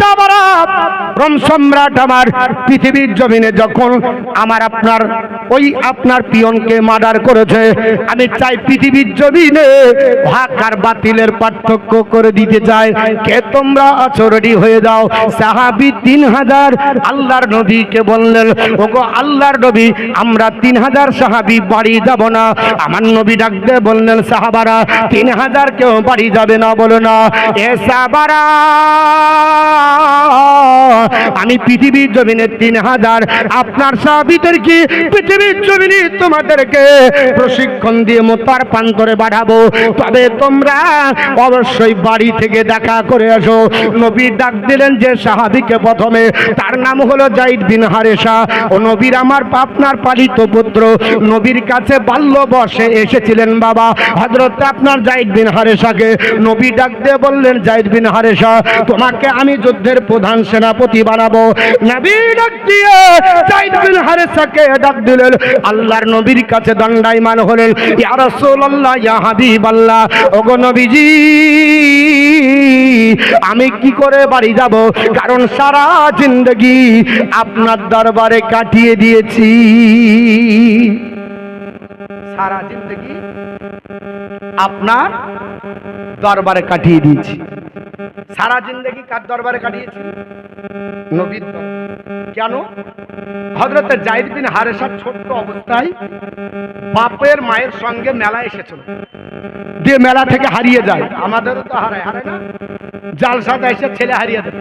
সাহাবারা রোম সম্রাট আমার পৃথিবীর জমিনে যখন আমার আপনার পিয়নকে মার্ডার করেছে, আমি চাই পৃথিবীর জমিনে হক আর বাতিলের পার্থক্য করে দিতে চাই। কে তোমরা আছো? রেডি হয়ে যাও। সাহাবী 3000 আল্লাহর নবীকে বললেন, ওগো আল্লাহর নবী, আমরা 3000 সাহাবী বাড়ি যাব না। আমার নবী ডাক দিয়ে বললেন, সাহাবারা 3000 কেউ বাড়ি যাবে না, বলো না। এ সাহাবারা, আমি পৃথিবীর জমিনে 3000 আপনার সাহাবীদেরকে পৃথিবীর জমিনে তোমাদেরকে প্রশিক্ষণ দিয়ে মোতার প্রান্তরে বাড়াবো, তবে তোমরা অবশ্যই বাড়ি থেকে দেখা করে আসো। নবী ডাক দিলেন যে সাহাবীকে প্রথমে, তার নাম হলো যায়েদ বিন হারেসা। ও নবীর আমার আপনার পালিত পুত্র, নবীর কাছে বাল্য বয়সে এসেছিলেন বাবা হযরত আপনার যায়েদ বিন হারেসাকে। নবী ডাক দিয়ে বললেন, যায়েদ বিন হারেসা, তোমাকে আমি যুদ্ধের প্রধান সেনাপতি বানাবো। নবী ডাক দিয়ে যায়েদ বিন হারেসাকে ডাক দিলেন, আল্লাহর নবীর কাছে দণ্ডায়মান হলেন, ইয়া রাসূলুল্লাহ, ইয়া হাবিবাল্লাহ, ওগো নবীজি, আমি কি করে বাড়ি যাব? কারণ সারা জিন্দেগি আপনার দরবারে কাটিয়ে দিয়েছি। সারা জিন্দেগি আপনার দরবারে কাটিয়ে দিয়েছি। সারা জিন্দেগি কার দরবারে কাটিয়েছি? নবীর দরবারে। কেন? হযরত যায়েদ বিন হারেসা ছোট্ট অবস্থায় বাপের মায়ের সঙ্গে মেলা এসেছিল, দিয়ে মেলা থেকে হারিয়ে যায়। আমাদেরও তো হারায় না, জালসাতে এসে ছেলে হারিয়ে দেয়।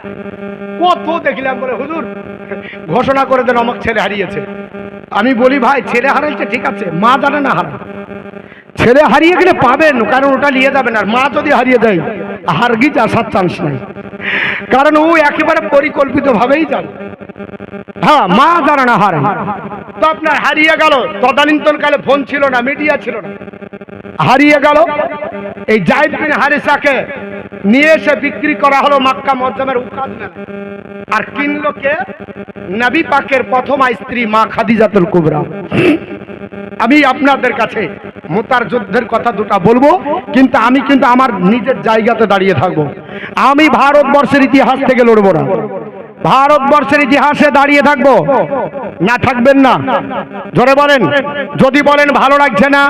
কত দেখলাম, বলে হুজুর ঘোষণা করে দেন অমুক ছেলে হারিয়েছে। আমি বলি, ভাই ছেলে হারাইছে ঠিক আছে, মা জানে না হারা। ছেলে হারিয়ে গেলে পাবেন, কারণ ওটা নিয়ে যাবেন। আর মা যদি হারিয়ে যায়, হারগিজ আসার চান্স নাই, কারণ ও একেবারে পরিকল্পিত ভাবেই যাবে। হ্যাঁ, মা জানে না হারে। তো আপনার হারিয়ে গেল, তদানীন্তন কালে ফোন ছিল না, মিডিয়া ছিল না, হারিয়ে গেল। এই যায়েদ বিন হারেসাকে নিয়ে এসে বিক্রি করা হলো মক্কা মুআজ্জামের উকাদ মেলায়। আর কিনলো কে? নবী পাকের প্রথম স্ত্রী মা খাদিজাতুল কুবরা। আমি আপনাদের কাছে মুতার যুদ্ধের কথা দুটো বলবো, কিন্তু আমি আমার নিজের জায়গাতে দাঁড়িয়ে থাকবো। আমি ভারতবর্ষের ইতিহাস থেকে লড়বো না, ভারতবর্ষের ইতিহাসে দাঁড়িয়ে থাকবো। না থাকবেন না? জোরে বলেন। যদি বলেন ভালো লাগছে না,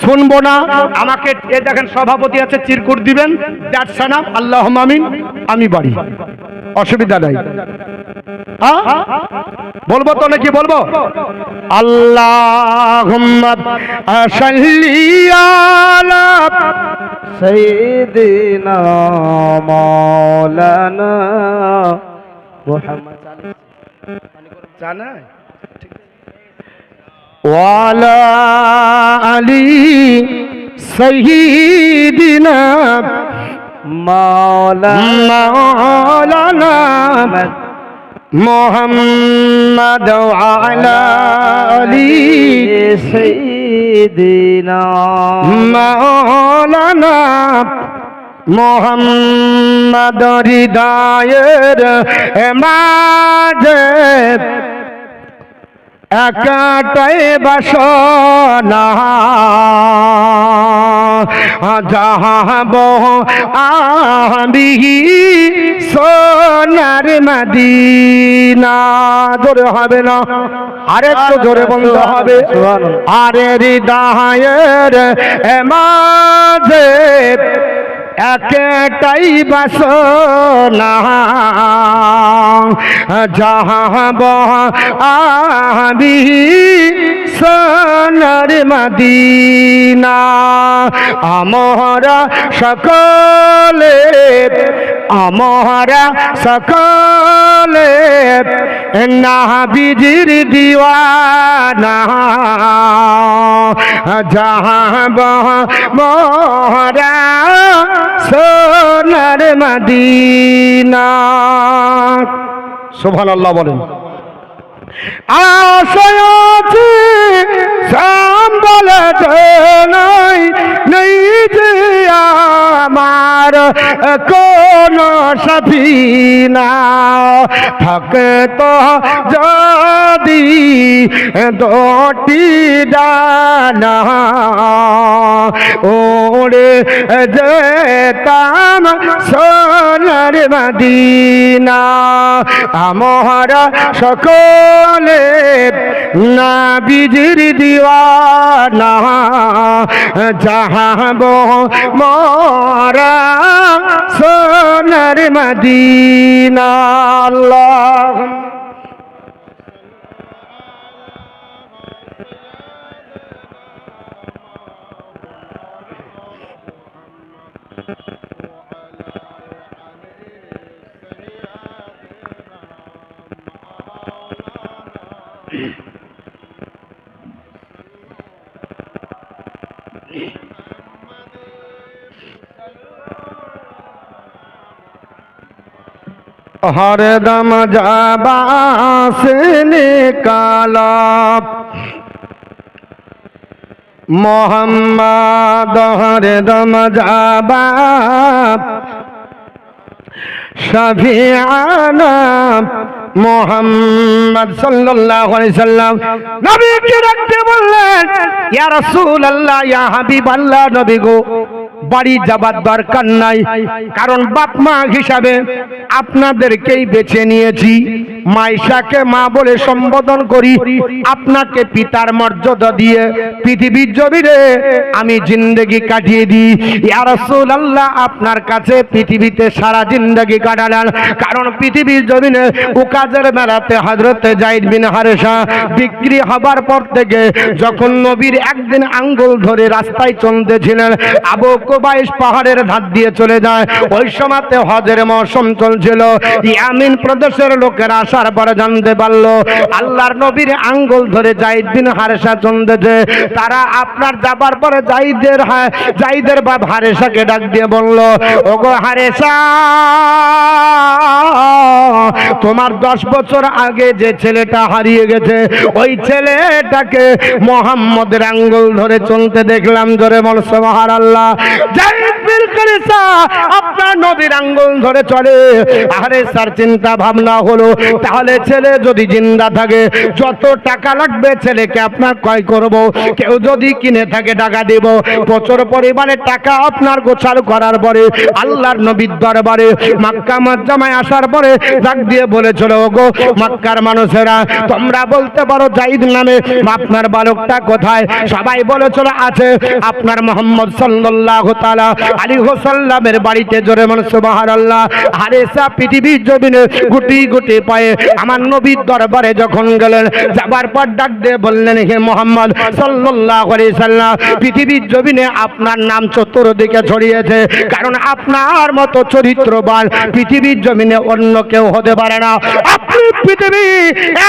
শুনবো না, আমাকে এ দেখেন সভাপতি আছে, চিরকুট দিবেন, দ্যাটস এনাফ, আল্লাহুম্মা আমিন, আমি বাড়ি, অসুবিধা নাই। বলবো তো নাকি? বলবো। আল্লাহুম্মা সাল্লি আলা সাইয়্যিদিনা মাওলানা মুহাম্মদ জানা ওয়ালা আলি সাইয়্যিদিনা মাওলানা মুহাম্মদ ওয়ালা আলি সাইয়্যিদিনা মাওলানা মুহাম্মদ হৃদয়ের মাঝে একটাই বাসনা, যাহাব আমি সোনার মদিনা। জোরে হবে না? আরেকটু জোরে বলতে হবে। আরে হৃদয়ের মাঝে একটাই বাসনা, যাহাব আমি সোনার মদিনা। আমরা সকলে নবীজির দিওয়ানা, যাহাব মোরা সোনার মদিনা। সুবহানাল্লাহ বলেন। আশায় আছি সম্বলে নাই যে আমার কোনো সাফিনা থাকতো যদি দুটি ডানা ওরে যেতাম সোনার মদিনা আমরা সকলে নবীজির দিওয়ানা যাহাব মোরা সোনার মদিনা আল্লাহ हरदम जाबा से निकाला मोहम्मद हरदम जाबा शफीआना मोहम्मद सल्लल्लाहु अलैहि वसल्लम नबी के रखते बोलें या रसूल अल्लाह या हबीब अल्लाह नबी गो বাড়ি যাবার দরকার নাই, কারণ বাপ মা হিসাবে আপনাদেরকেই বেছে নিয়েছি। মাইশাকে মা বলে সম্বোধন করি, আপনাকে পিতার মর্যাদা দিয়ে পৃথিবীর জমিনে আমি জিন্দেগি কাটিয়ে দিই। ইয়া রাসূলুল্লাহ, আপনার কাছে পৃথিবীতে সারা জিন্দেগি কাটালেন, কারণ পৃথিবীর জমিনে উকাজের মেলাতে হযরতে যায়েদ বিন হারেসা বিক্রি হবার পর থেকে যখন নবীর একদিন আঙ্গুল ধরে রাস্তায় চলতেছিলেন, আবু কুবাইস পাহাড়ের ধার দিয়ে চলে যায়। ওই সময়তে হজের মৌসুম চলছিল। ইয়ামিন প্রদেশের লোকেরা আসার পরে জানতে পারলো আল্লাহর নবীর আঙ্গুল ধরে যায়েদ বিন হারেসা চলতেছে। তারা আপনার যাবার পরে যায়েদের বাপ হারেসাকে ডাক দিয়ে বলল, ওগো হারেসা, তোমার 10 বছর আগে যে ছেলেটা হারিয়ে গেছে, ওই ছেলেটাকে মুহাম্মদের আঙ্গুল ধরে চলতে দেখলাম। জোরে বল সুবহানাল্লাহ। যায়েদ বিন হারেসা আপনার নবীর আঙ্গুল ধরে চলে। হারেসার চিন্তা ভাবনা হলো, তাহলে ছেলে যদি জিন্দা থাকে যত টাকা লাগবে ছেলেকে আপনার ক্রয় করব, কেউ যদি কিনে থাকে টাকা দেব। প্রচুর পরিমাণে টাকা আপনার গোছাল করার পরে আল্লাহর নবীর দরবারে মক্কা মুআজ্জামায় আসার পরে ডাক দিয়ে বলেছিল, ওগো মক্কার মানুষেরা, তোমরা বলতে পারো যায়েদ নামে আপনার বালকটা কোথায়? সবাই বলেছিল আছে আপনার মুহাম্মদ সাল্লাল্লাহু তাআলা আলাইহি ওয়াসাল্লামের বাড়িতে। জোরে বল সুবহানাল্লাহ। হারেসা পৃথিবীর জমিনে গুটি গুটি পায়ে আমার নবীর দরবারে যখন গেলেন, যাবার পর ডাক দিয়ে বললেন, হে মুহাম্মদ সাল্লাল্লাহু আলাইহি সাল্লাম, পৃথিবীর জমিনে আপনার নাম চতুর্দিকে ছড়িয়েছে, কারণ আপনার মতো চরিত্রবান পৃথিবীর জমিনে অন্য কেউ হতে পারে না। আপনি পৃথিবী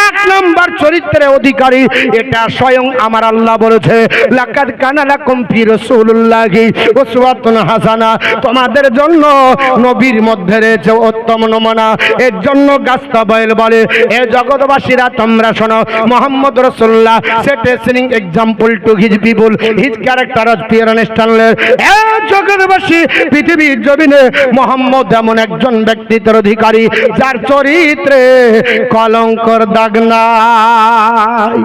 1 নম্বর চরিত্রের অধিকারী, এটা স্বয়ং আমার আল্লাহ বলেছে, লাকাদ কানা লাকুম ফি রাসূলিল্লাহি উসওয়াতুন হাসানা। তোমাদের জন্য নবীর মধ্যে রয়েছে উত্তম নমুনা। এর জন্য গাস্তাবাইল বলে, এ জগৎবাসীরা তোমরা শোনো, Muhammad Rasulullah set a shining example to his people, his character of pure understandless. এ জগৎবাসী, পৃথিবীর জমিনে মুহাম্মদ এমন একজন ব্যক্তিত্বের অধিকারী যার চরিত্রে কলঙ্কর দাগ নাই।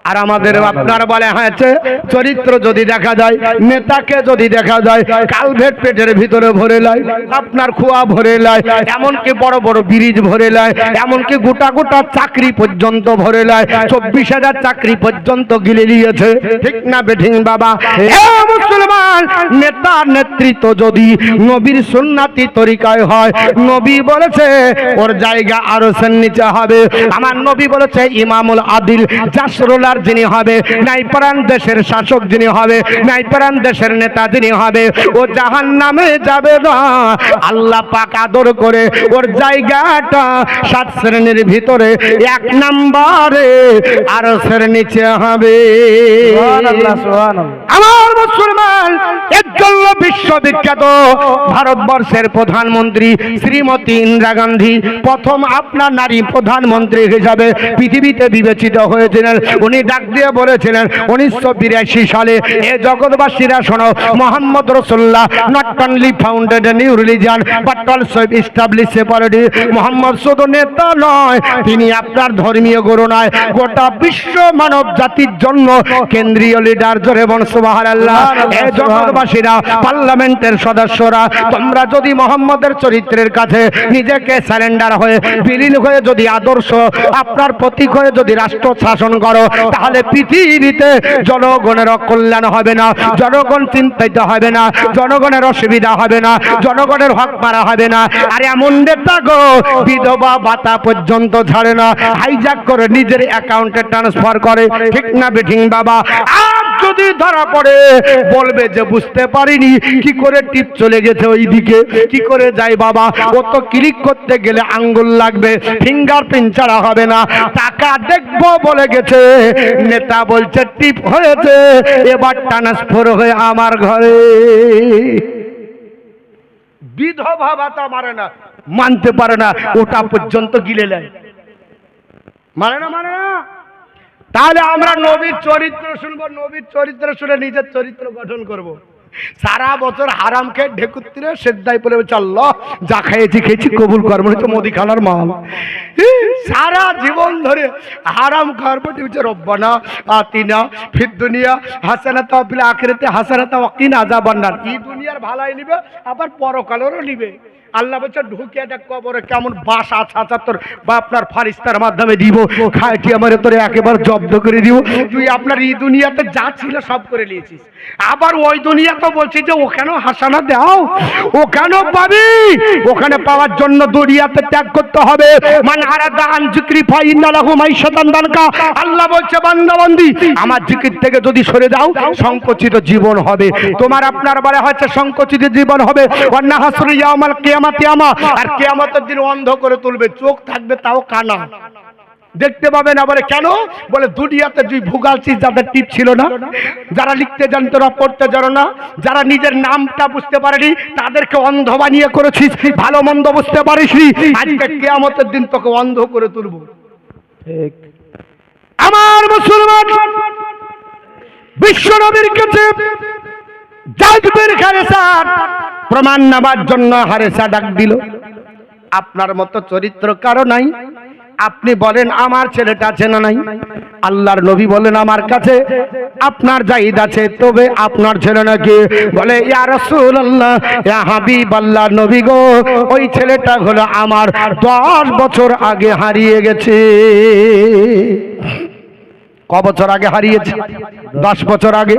আর আমাদের আপনার বলে হয়েছে চরিত্র যদি দেখা যায়, নেতাকে যদি দেখা যায়, কালভেট পেটের ভিতরে ভরে লাই, আপনার খোয়া ভরে লাই, এমনকি বড় বড় ব্রিজ ভরে লাই, এমনকি গোটা গোটা চাকরি পর্যন্ত ভরে লাই, 24,000 চাকরি পর্যন্ত গিলে নিয়েছে। ঠিক না বেঠিং বাবা? মুসলমান নেতা নেতৃত্ব যদি নবীর সুন্নাতি তরিকায় হয়, নবী বলেছে ওর জায়গা আরশের নিচে হবে। আমার নবী বলেছে ইমামুল আদিল জাসরুল্লাহ যিনি হবে, নাইপারান দেশের শাসক যিনি হবে, নাইপারান দেশের নেতা যিনি হবে, ও জাহান্নামে যাবে না। আল্লাহ পাক আদর করে ওর জায়গাটা 7 শ্রেণীর ভিতরে 1 নম্বরে আরশের নিচে হবে। সুবহানাল্লাহ, সুবহানাল্লাহ। আমার মুসলমান, এর জন্য বিশ্ববিখ্যাত ভারতবর্ষের প্রধানমন্ত্রী শ্রীমতী ইন্দিরা গান্ধী প্রথম আপনার নারী প্রধানমন্ত্রী হিসাবে পৃথিবীতে বিবেচিত হয়েছিলেন। উনি ডাক দিয়ে বলেছিলেন 1982 সালে, এ জগৎবাসীরা শোনো, Mohammad Rasulullah not only founded a new religion but also establish a polity. Mohammad শুধু নেতা নয়, তিনি আপনার ধর্মীয় গুরু নয়, গোটা বিশ্ব মানব জাতির জন্য কেন্দ্রীয় লিডার। জোরে বলুন সুবহানাল্লাহ। এই জগৎবাসীরা, পার্লামেন্টের সদস্যরা, তোমরা যদি মোহাম্মদের চরিত্রের কাছে নিজেকে স্যারেন্ডার হয়ে বিলীন হয়ে যদি আদর্শ আপনার প্রতীক হয়ে যদি রাষ্ট্র শাসন করো, তাহলে পৃথিবীতে জনগণের কল্যাণ হবে না, জনগণ চিন্তিত হবে না, জনগণের অসুবিধা হবে না, জনগণের হক মারা হবে না। আর এমন নেতা গো, বিধবা ভাতা পর্যন্ত ছাড়ে না, হাইজ্যাক করে নিজের অ্যাকাউন্টে ট্রান্সফার করে। ঠিক না বেঠিং বাবা? আর যদি ধরা পড়ে বলবে যে বুঝতে পারিনি, কি করে টিপ চলে গেছে ওই দিকে, কি করে যায় বাবা, ও তো ক্লিক করতে গেলে আঙ্গুল লাগবে, ফিঙ্গারপ্রিন্ট ছাড়া হবে না। টাকা দেখবো বলে গেছে, নেতা বলছে টিপ হয়েছে, এবার ট্রান্সফার হয়ে আমার ঘরে। বিধবা ভাতা মারে না, মানতে পারে না, ওটা পর্যন্ত গিলে নেয়, মানে না, মানে না। তাহলে আমরা নবীর চরিত্র শুনবো, নবীর চরিত্র শুনে নিজের চরিত্র গঠন করব। সারা বছর হারাম খেয়ে ঢেকুত্তিরে সেদ্দাই বলে চল, যা খেয়েছি খেয়েছি কবুল কর, মনে হচ্ছে মুদিখানার মাল। সারা জীবন ধরে হারাম খাওয়ার পর হচ্ছে রব্বানা আতিনা ফিদ দুনিয়া হাসানাতা ফিল আখিরাতি হাসানাতা ওয়া কিনা আযাবান নার। এই দুনিয়ার ভালাই নিবে, আবার পরকালেরও নিবে। আল্লাহ বলছে ঢুকে দেখ কবরে কেমন বাস আছে তোর বা আপনার ফারিস্তার মাধ্যমে দিব, খাইটি আমারে তোরে একেবারে জব্দ করে দিব। তুই আপনার এই দুনিয়াতে যা ছিল সব করে নিয়েছিস, আবার ওই দুনিয়াতে বলছিস যে ওখানেও হাসানা দাও, ওখানেও পাবি। ওখানে পাওয়ার জন্য দুনিয়াতে ত্যাগ করতে হবে। মান আরাদা আন যিকরি ফাইন্না লাহু মাইশাতান দানকা। আল্লাহ বলছে বান্দা বান্দি, আমার জিকির থেকে যদি সরে যাও, সংকুচিত জীবন হবে তোমার। আপনার বলা হচ্ছে সংকুচিত জীবন হবে। ওয়ান্না হাসরু ইয়াউমাল কিয়ামাতি আমা, আর কিয়ামতের দিন অন্ধ করে তুলবে, চোখ থাকবে তাও কানা, দেখতে পাবে না। বলে কেন? বলে দুনিয়াতে তুই ভুগালছিস, যাদের টিপ ছিল না, যারা লিখতে জানতো না, পড়তে জানো না, যারা নিজের নামটা বুঝতে পারেনি, তাদেরকে অন্ধ বানিয়ে করেছিস, ভালো মন্দ বুঝতে পারিসনি। আজকে কিয়ামতের দিন তোকে অন্ধ করে তুলবো। ঠিক আমার মুসলমান, বিশ্ব নবীর কাছে জাজবের হারেসার প্রমাণ নেবার জন্য হারেসা ডাক দিল। আপনার মতো চরিত্র কারো নাই, আপনি বলেন আমার ছেলেটা আছে না নাই? আল্লাহর নবী বলেন আমার কাছে আপনার জাহিদ আছে, তবে আপনার ছেলে নাকি? বলে ইয়া রাসূলুল্লাহ, ইয়া হাবিবাল্লাহ, নবী গো, ওই ছেলেটা হলো আমার 10 বছর আগে হারিয়ে গেছে। ক বছর আগে হারিয়েছে? 10 বছর আগে।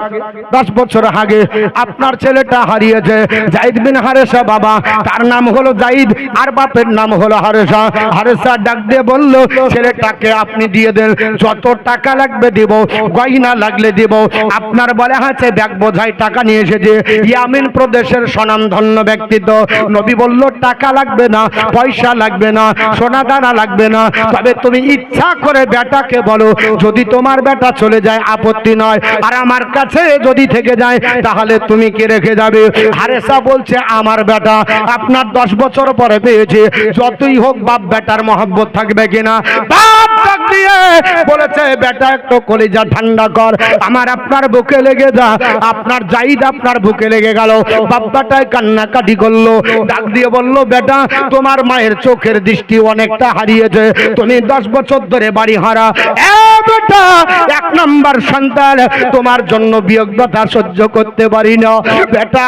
10 বছর আগে আপনার ছেলেটা হারিয়েছে। জাইদ বিন হারেসা বাবা, তার নাম হলো জাইদ, আর বাপের নাম হলো হারেসা। হারেসা ডাক দিয়ে বলল, ছেলেটাকে আপনি দিয়ে দেন, যত টাকা লাগবে দিব, গয়না লাগলে দিব। আপনার বলে আছে ব্যাগ বোঝাই টাকা নিয়ে এসেছে, ইয়ামিন প্রদেশের স্বনামধন্য ব্যক্তিত্ব। নবী বলল টাকা লাগবে না, পয়সা লাগবে না, সোনা দানা লাগবে না, তবে তুমি ইচ্ছা করে বেটাকে বলো, যদি তোমার বেটা চলে যায় আপত্তি নয়, আর আমার কাছে যদি থেকে যায় তাহলে তুমি কি রেখে যাবে? হারেসা বলছে আমার বেটা আপনার 10 বছর পরে পেয়েছে, যতই হোক বাপ বেটার মহব্বত থাকবে কিনা? বাপ ডাক দিয়ে বলেছে বেটা একটু কলিজা ঠান্ডা কর, আমার আপনার বুকে লেগে যা। আপনার জাইদ আপনার বুকে লেগে গেল, বাপ্পাটায় কান্নাকাটি করলো, ডাক দিয়ে বলল বেটা তোমার মায়ের চোখের দৃষ্টি অনেকটা হারিয়েছে, তুমি 10 বছর ধরে বাড়ি হারা। বেটা 1 নম্বর সন্তান, তোমার জন্য বিয়োগ ব্যথা সহ্য করতে পারি না। বেটা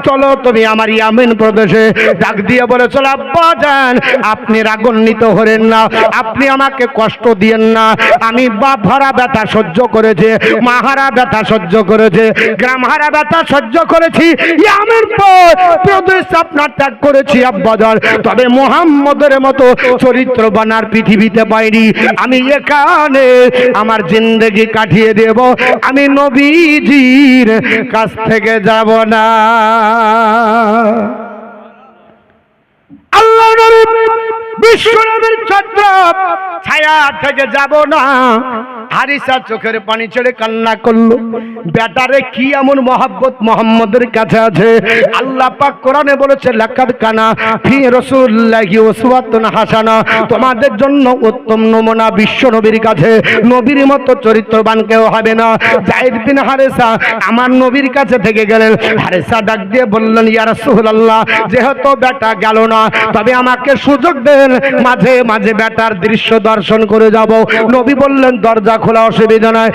চলো তুমি আমার ইয়ামিন প্রদেশে। ডাক দিয়ে বলে চলো আব্বা যান, আপনি রাগান্বিত হবেন না, আপনি আমাকে কষ্ট দিয়েন না। আমি বাপ হারা ব্যথা সহ্য করেছে, মা হারা ব্যথা সহ্য করেছে, গ্রাম হারা ব্যথা সহ্য করেছি, ইয়ামিন প্রদেশ আপনার ত্যাগ করেছি আব্বা যান। তবে মুহাম্মদের মতো চরিত্র বানার পৃথিবীতে পাইনি। আমি এখানে আমার জিন্দেগি কাটিয়ে দেব, আমি নবীজির কাছ থেকে যাব না। আল্লাহ নবী বিশ্ব নবীর ছত্র ছায়া থেকে যাব না। হারিসা চোখের পানি ছেড়ে কান্না করলো। বেটারে কি এমন মহব্বত মোহাম্মদের কাছে আছে? আল্লাহ পাক কোরআনে বলেছে, লাকাদ কানা ফি রাসূলিল্লাহি উসওয়াতুন হাসানা, তোমাদের জন্য উত্তম নমুনা বিশ্ব নবীর কাছে। নবীর মতো চরিত্রবান কেউ হবে না। যায়েদ বিন হারেসা আমার নবীর কাছে থেকে গেলেন। হারেসা ডাক দিয়ে বললেন, ইয়া রাসূলুল্লাহ, যেহেতু বেটা গেল না, তবে আমাকে সুযোগ দেন, মাঝে মাঝে বেটার দৃশ্য দর্শন করে যাব। নবী বললেন, দরজা খোলা, অসুবিধা নাই।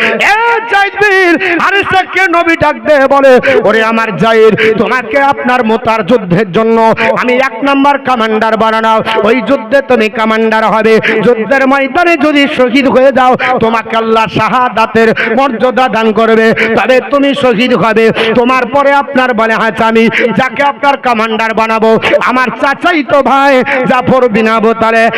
যায়েদ বিন হারেসাকে নবী ডাক দিয়ে বলে, ওরে আমার যায়েদ, তোমাকে আপনার মোতার যুদ্ধের জন্য আমি 1 নাম্বার কমান্ডার বানানো। ওই যুদ্ধে তুমি কমান্ডার হবে। যুদ্ধের ময়দানে যদি শহীদ হয়ে যাও, তোমাকে আল্লাহ শাহাদাতের মর্যাদা দান করবে, তবে তুমি শহীদ হবে। তোমার পরে আপনার বলে হাত আমি যাকে আপনার কমান্ডার বানাবো, আমার চাচাই তো ভাই জাফর বিন আবু তালেব।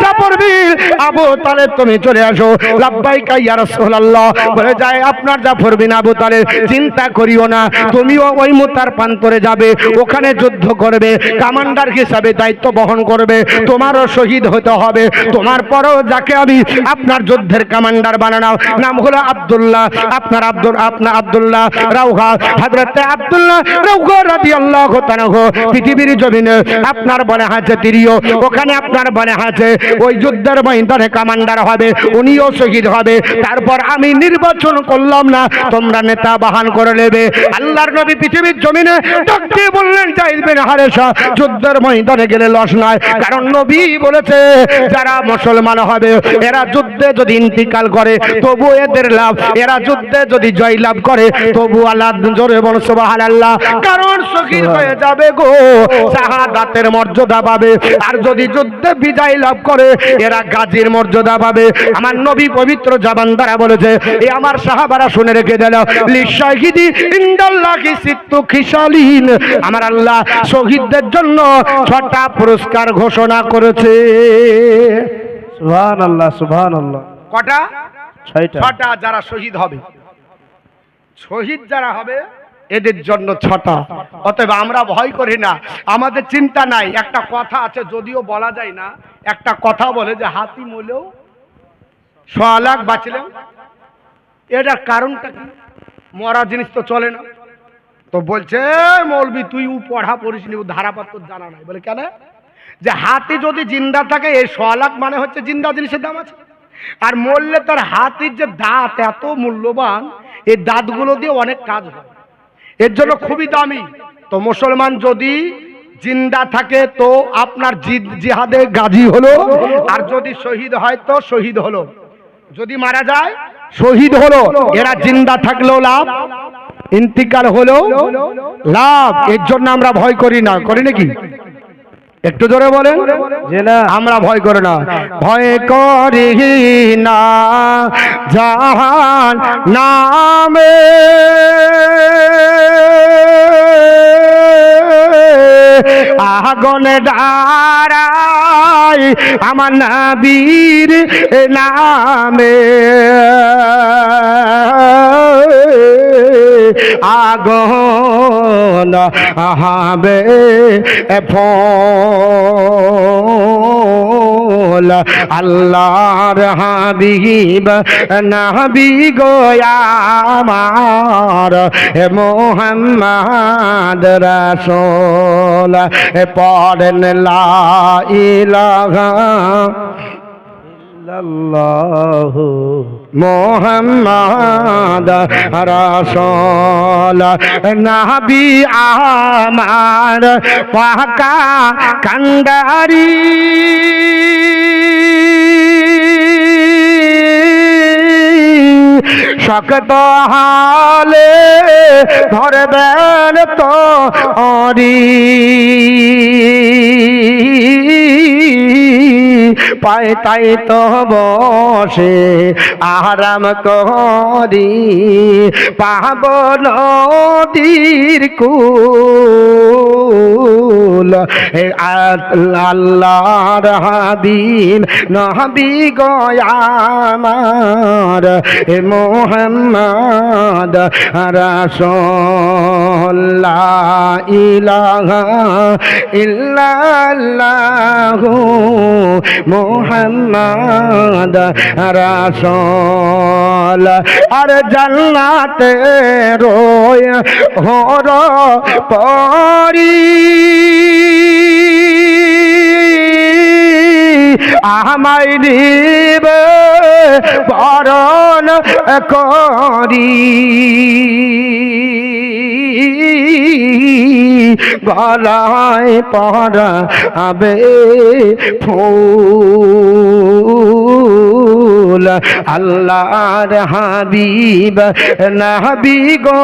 জাফর বিন আবু তালেব, তুমি চলে আসো। লাব্বাইকা ইয়া রাসূলুল্লাহ বলে যায়, আপনার জাফর বিন আবু তালেব, চিন্তা করিও না, তুমিও ওই মুতার প্রান্তরে যাবে, ওখানে যুদ্ধ করবে, কমান্ডার হিসাবে দায়িত্ব বহন করবে, তোমারও শহীদ হতে হবে। তোমার পরেও যাকে আমি আপনার যুদ্ধের কমান্ডার বানানো, নাম হলো আব্দুল্লাহ, আপনার আব্দুল্লাহ রাউহা, হযরতে আব্দুল্লাহ রাউহা রাদিয়াল্লাহু তাআলা পৃথিবীর জমিনে আপনার বলে হাতে তিরিও, ওখানে আপনার বলে হাতে ওই যুদ্ধের ময়দানে কমান্ডার হবে, উনিও শহীদ হবে। তারপর আমি নির্বাচন করলাম না, তোমরা নেতা বাহান করে নেবে। আল্লাহর নবী পৃথিবীর জমিনে ডাকতে বললেন, যায়েদ বিন হারেসা, যুদ্ধের ময়দানে গেলে লস নয়, কারণ নবী বলেছে যারা মুসলমান হবে এরা যুদ্ধে যদি ইন্তিকাল করে তবু এদের লাভ, এরা যুদ্ধে যদি জয় লাভ করে তবু আল্লাহ জোরে বল সুবহানাল্লাহ, কারণ শহীদ হয়ে যাবে গো, শাহাদাতের মর্যাদা পাবে। আর যদি যুদ্ধে বিজয় লাভ করে এরা গাজীর মর্যাদা পাবে। আমার নবী পবিত্র জবান দ্বারা বলেছে, এ আমার সাহাবারা শুনে রেখে দিল, লিশাহিদি ইনদাল্লাহি সিত্তু খিসালিন, আমার আল্লাহ শহীদদের জন্য 6টা পুরস্কার ঘোষণা করেছে। সুবহানাল্লাহ, সুবহানাল্লাহ। কটা? 6টা। 6টা। যারা শহীদ হবে, শহীদ যারা হবে এদের জন্য 6টা। অতএব আমরা ভয় করি না, আমাদের চিন্তা নাই। একটা কথা আছে, যদিও বলা যায় না, একটা কথা বলে যে হাতি মূলেও 100 লাখ বাঁচলেও, এটার কারণটা কি? মরা জিনিস তো চলে না। তো বলছে, মৌলবি তুই পড়া পড়িস নি, ধারাপাত জানা নাই। বলে কেন? যে হাতি যদি জিন্দা থাকে, এই 100 লাখ মানে হচ্ছে জিন্দা জিনিসের দাম আছে। আর মরলে তার হাতির যে দাঁত এত মূল্যবান, এই দাঁতগুলো দিয়ে অনেক কাজ হয়, এর জন্য খুবই দামি। তো মুসলমান যদি জিন্দা থাকে তো আপনার জিহাদে গাজী হলো, আর যদি শহীদ হয় তো শহীদ হলো, যদি মারা যায় শহীদ হলো। এরা জিন্দা থাকলেও লাভ, ইন্তিকাল হলেও লাভ। এর জন্য আমরা ভয় করি না, করি নাকি? একটু জোরে বলেন। যে না, আমরা ভয় করি না, ভয় করি না জাহান নামে, আগুন ডারাই আমার নবীর নামে, আগুন হবে ফল, আল্লাহর হাবিব নবী গো আমার মুহাম্মদ রাসূল, পড়েন লা ইলাহা ইল্লাল্লাহু মুহাম্মদ রাসূল, নবী আমার পাকা কান্ডারি, শক্ত হালে ধরবেন তো অরি, পায় তাই তো বসে আরাম করি, পাব নদীর কুল, আল্লাহর হাবিব নবী গো আমার মুহাম্মদ রাসূল, লা ইলাহা ইল্লাল্লাহু মোহাম্মদ রাসূল। আর জান্নাতে রয় হর পরি আমায় নিবে বরণ করি গলায় পরাবে ফুল আল্লাহর হাবিব নবী গো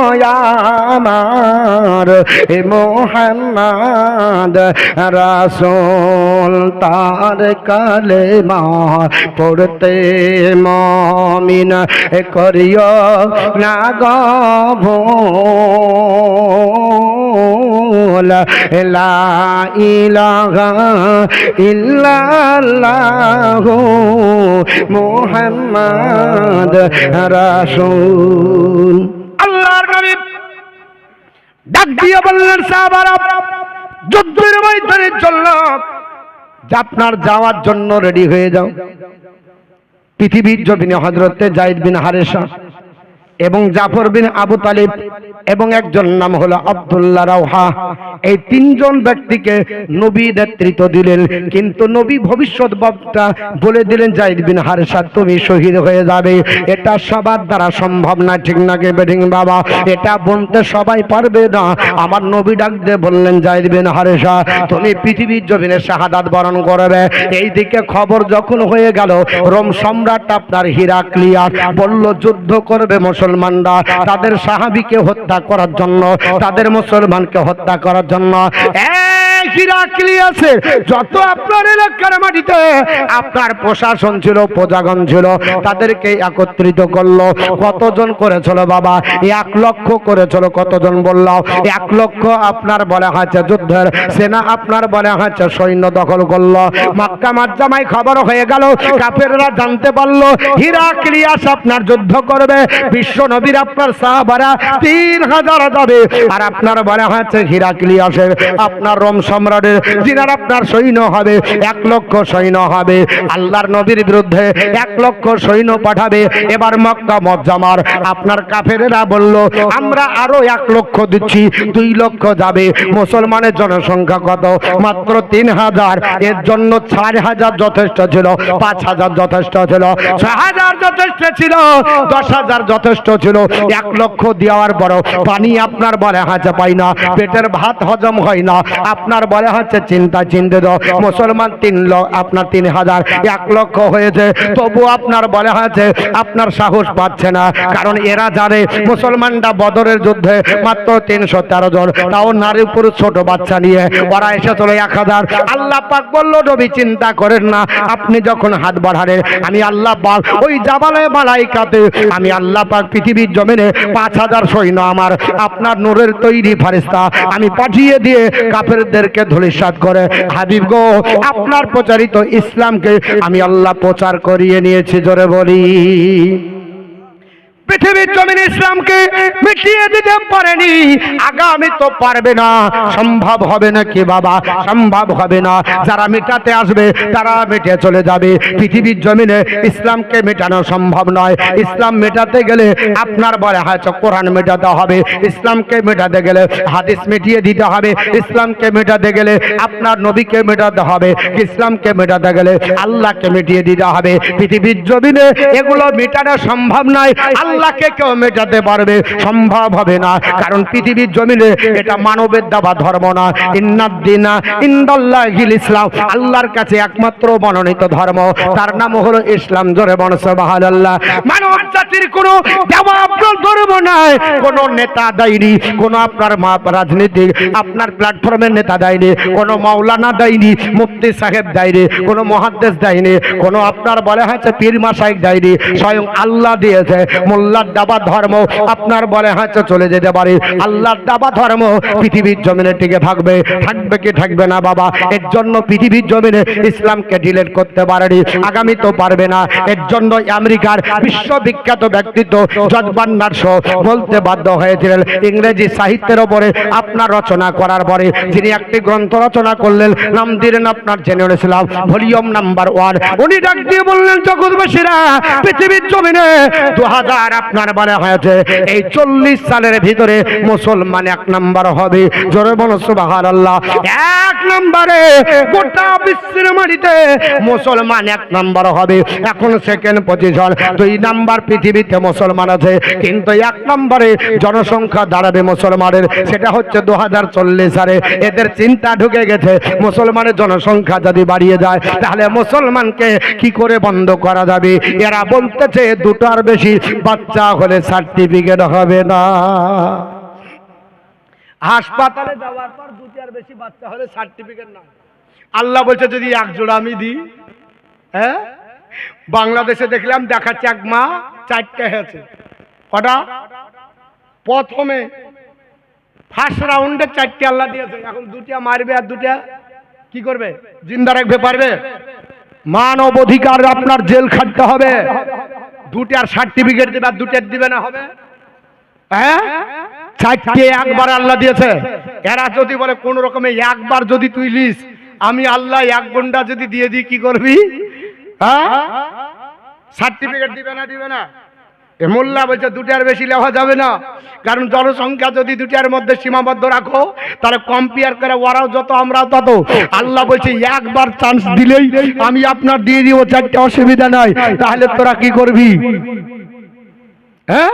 আমার মোহাম্মদ রাসূল। তার কালেমা পড়তে মুমিন করিও না গো ভুল। লা ইলাহা ইল্লাল্লাহু মুহাম্মদ রাসূল। আল্লাহর নবী ডাক দিয়ে বললেন, সাহাবারা যুদ্ধের ময়দানে চলল, আপনার যাওয়ার জন্য রেডি হয়ে যাও। পৃথিবীর জমিনে হযরতে যায়েদ বিন হারেসা এবং জাফর বিন আবু তালিব এবং একজন নাম হলো আব্দুল্লাহ রাওহা, এই তিনজন ব্যক্তিকে নবী নেতৃত্ব দিলেন। কিন্তু নবী ভবিষ্যৎবাণীটা বলে দিলেন, যায়েদ বিন হারেসা তুমি শহীদ হয়ে যাবে। এটা সবার দ্বারা সম্ভব না, ঠিক না কে বেঠিক বাবা? এটা বলতে সবাই পারবে না। আমার নবী ডাক দিয়ে বললেন, যায়েদ বিন হারেসা তুমি পৃথিবীর জমিনে শাহাদাত বরণ করবে। এইদিকে খবর যখন হয়ে গেল, রোম সম্রাট আপনার হিরাক্লিয়াস বলল যুদ্ধ করবে মুসলমানরা তাদের সাহাবীকে হত্যা করার জন্য, তাদের মুসলমানকে হত্যা করার জন্য। হিরাক্লিয়াসের যত আপনার এলাকার মাটিতে আপনার প্রশাসন ছিল, প্রজাগণ ছিল, তাদেরকে একত্রিত করলো। কতজন করেছিল বাবা? 1 লক্ষ করেছিল। কতজন বললাম? 1 লক্ষ আপনার বলা হয়েছে যুদ্ধের সেনা, আপনার বলা হয়েছে সৈন্য দখল করলো। মক্কা মাজ্জামায় খবর হয়ে গেল, কাফেররা জানতে পারলো হিরাক্লিয়াস আপনার যুদ্ধ করবে। বিশ্ব নবীর আপনার সাহাবারা 3000 যাবে। আর আপনার বলা হয়েছে হিরাক্লিয়াসের আপনার রোম সম্রাটের যিনার আপনার সৈন্য হবে 1 লক্ষ সৈন্য হবে। আল্লাহর নবীর বিরুদ্ধে 1 লক্ষ সৈন্য পাঠাবে। এবার মক্কা মুআজ্জামার আপনার কাফেরেরা বলল আমরা আরো 1 লক্ষ দিচ্ছি, 2 লক্ষ যাবে। মুসলমানের জনসংখ্যা কত? মাত্র 3000। এর জন্য 4000 যথেষ্ট ছিল, 5000 যথেষ্ট ছিল, 6000 যথেষ্ট ছিল, 10000 যথেষ্ট ছিল। 1 লক্ষ দেওয়ার পর পানি আপনার বলে হাতে পাই না, পেটের ভাত হজম হয় না। আপনার বলে হচ্ছে চিন্তা দাও, মুসলমান 3000 1 লক্ষ হয়েছে, তবু আপনার বলে হচ্ছে আপনার সাহস পাচ্ছে না। কারণ এরা জানে মুসলমানরা বদরের যুদ্ধে মাত্র 313 জন, তাও নারী পুরুষ ছোট বাচ্চা নিয়ে ওরা এসেছিল 1000। আল্লাহ পাক বলল নবী চিন্তা করেন না, আপনি যখন হাত বাড়ালেন আমি আল্লাহ পাক ওই জাবালে মালাইকাতে আমি আল্লাহ পাক পৃথিবীর জমিনে 5000 সৈন্য আমার আপনার নূরের তৈরি ফেরেশতা আমি পাঠিয়ে দিয়ে কাফেরদেরকে ধূলিসাৎ করে হাবিব গো আপনার প্রচারিত ইসলামকে আমি আল্লাহ প্রচার করিয়ে নিয়েছি। জোরে বলি পৃথিবীর জমিনে ইসলামকে মিটিয়ে দিতে পারেনি, আগামী তো পারবে না, সম্ভব হবে না কি বাবা? সম্ভব হবে না। যারা মেটাতে আসবে তারা মেটে চলে যাবে। পৃথিবীর জমিনে ইসলামকে মেটানো সম্ভব নয়। ইসলাম মেটাতে গেলে আপনার বলে হয়তো কোরআন মেটাতে হবে, ইসলামকে মেটাতে গেলে হাদিস মিটিয়ে দিতে হবে, ইসলামকে মেটাতে গেলে আপনার নবীকে মেটাতে হবে, ইসলামকে মেটাতে গেলে আল্লাহকে মিটিয়ে দিতে হবে। পৃথিবীর জমিনে এগুলো মেটানো সম্ভব নয়। আল্লাহকে কেউ মেটাতে পারবে? সম্ভব হবে না। কারণ পৃথিবীর জমিনে এটা মানবের দেওয়া ধর্ম না। ইন্নাদ্দিনা ইনদাল্লাহিল ইসলাম, আল্লাহর কাছে একমাত্র মনোনীত ধর্ম, তার নাম হলো ইসলাম। জোরে বলো সুবহানাল্লাহ। মানব জাতির কোনো দেওয়া আপনার ধর্ম নাই, কোন নেতা দেয়নি, কোন আপনার রাজনীতিক আপনার প্ল্যাটফর্মের নেতা দেয়নি, কোন মাওলানা দেয়নি, মুফতি সাহেব দেয়নি, কোন মুহাদ্দিস দেয়নি, কোন আপনার বলা হয়েছে পীর মাশাইখ দেয়নি, স্বয়ং আল্লাহ দিয়েছে। মোল্লার দাবা ধর্ম আপনার বলে হাঁচে চলে যেতে পারে, আল্লাহর দাবা ধর্ম পৃথিবীর জমিনে টিকে থাকবে, থাকবে কি থাকবে না বাবা। এর জন্য পৃথিবীর জমিনে ইসলামকে ডিলিট করতে পারেনি, আগামী তো পারবে না। এর জন্য আমেরিকার বিশ্ববিখ্যাত ব্যক্তিত্ব জর্জ বার্নার্ড শো বলতে বাধ্য হয়েছিলেন, ইংরেজি সাহিত্যের ওপরে আপনার রচনা করার পরে যিনি একটি গ্রন্থ রচনা করলেন, নাম দিলেন আপনার জেনারেল ইসলাম, ভলিউম নাম্বার 1। উনি ডাক দিয়ে বললেন, জগৎবাসীরা, পৃথিবীর জমিনে 2000 আপনার বলা হয়েছে, এই 40 সালের ভিতরে মুসলমান 1 নাম্বার হবে। জোরে বলো সুবহানাল্লাহ। 1 নম্বরে গোটা বিশ্বের মাটিতে মুসলমান 1 নাম্বার হবে। এখন সেকেন্ড পজিশন, 2 নাম্বার পৃথিবীতে মুসলমান আছে, কিন্তু 1 নম্বরে জনসংখ্যা দাঁড়াবে মুসলমানের, সেটা হচ্ছে 2040 সালে। এদের চিন্তা ঢুকে গেছে, মুসলমানের জনসংখ্যা যদি বাড়িয়ে যায় তাহলে মুসলমানকে কি করে বন্ধ করা যাবে। এরা বলতেছে 2টার বেশি বাচ্চা হলে সার্টিফিকেট হবে না। হাসপাতালে যাওয়ার পর 2টার বেশি বাচ্চা হলে সার্টিফিকেট না। আল্লাহ বলছে যদি 1 জোড়া আমি দিই। হ্যাঁ, বাংলাদেশে দেখলাম দেখাচ্ছে 1 মা 4টে হয়েছে। কটা? প্রথমে ফার্স্ট রাউন্ডে 4টে আল্লাহ দিয়েছে, এখন 2টা মারবে আর 2টা কি করবে? জিন্দা রাখবে পারবে? মানব অধিকার আপনার জেল খাটতে হবে। 2টার সার্টিফিকেট দেবে আর 2টার দিবে না হবে? হ্যাঁ, 4টে একবার আল্লাহ দিয়েছে। এরা যদি বলে কোন রকমে একবার যদি তুই লিস, আমি আল্লাহ 1 ঘন্টা যদি দিয়ে দিই কি করবি? হ্যাঁ, সার্টিফিকেট দিবে না? দিবে না। এ মোল্লা বলছে 2টার বেশি লেওয়া যাবে না, কারণ জনসংখ্যা যদি 2টার মধ্যে সীমাবদ্ধ রাখো তাহলে কম্পেয়ার করে ওরাও যত আমরাও তত। আল্লাহ বলছে একবার চান্স দিলেই আমি আপনার দিয়ে দিব 4টে, অসুবিধা নাই। তাহলে তোরা কি করবি? হ্যাঁ,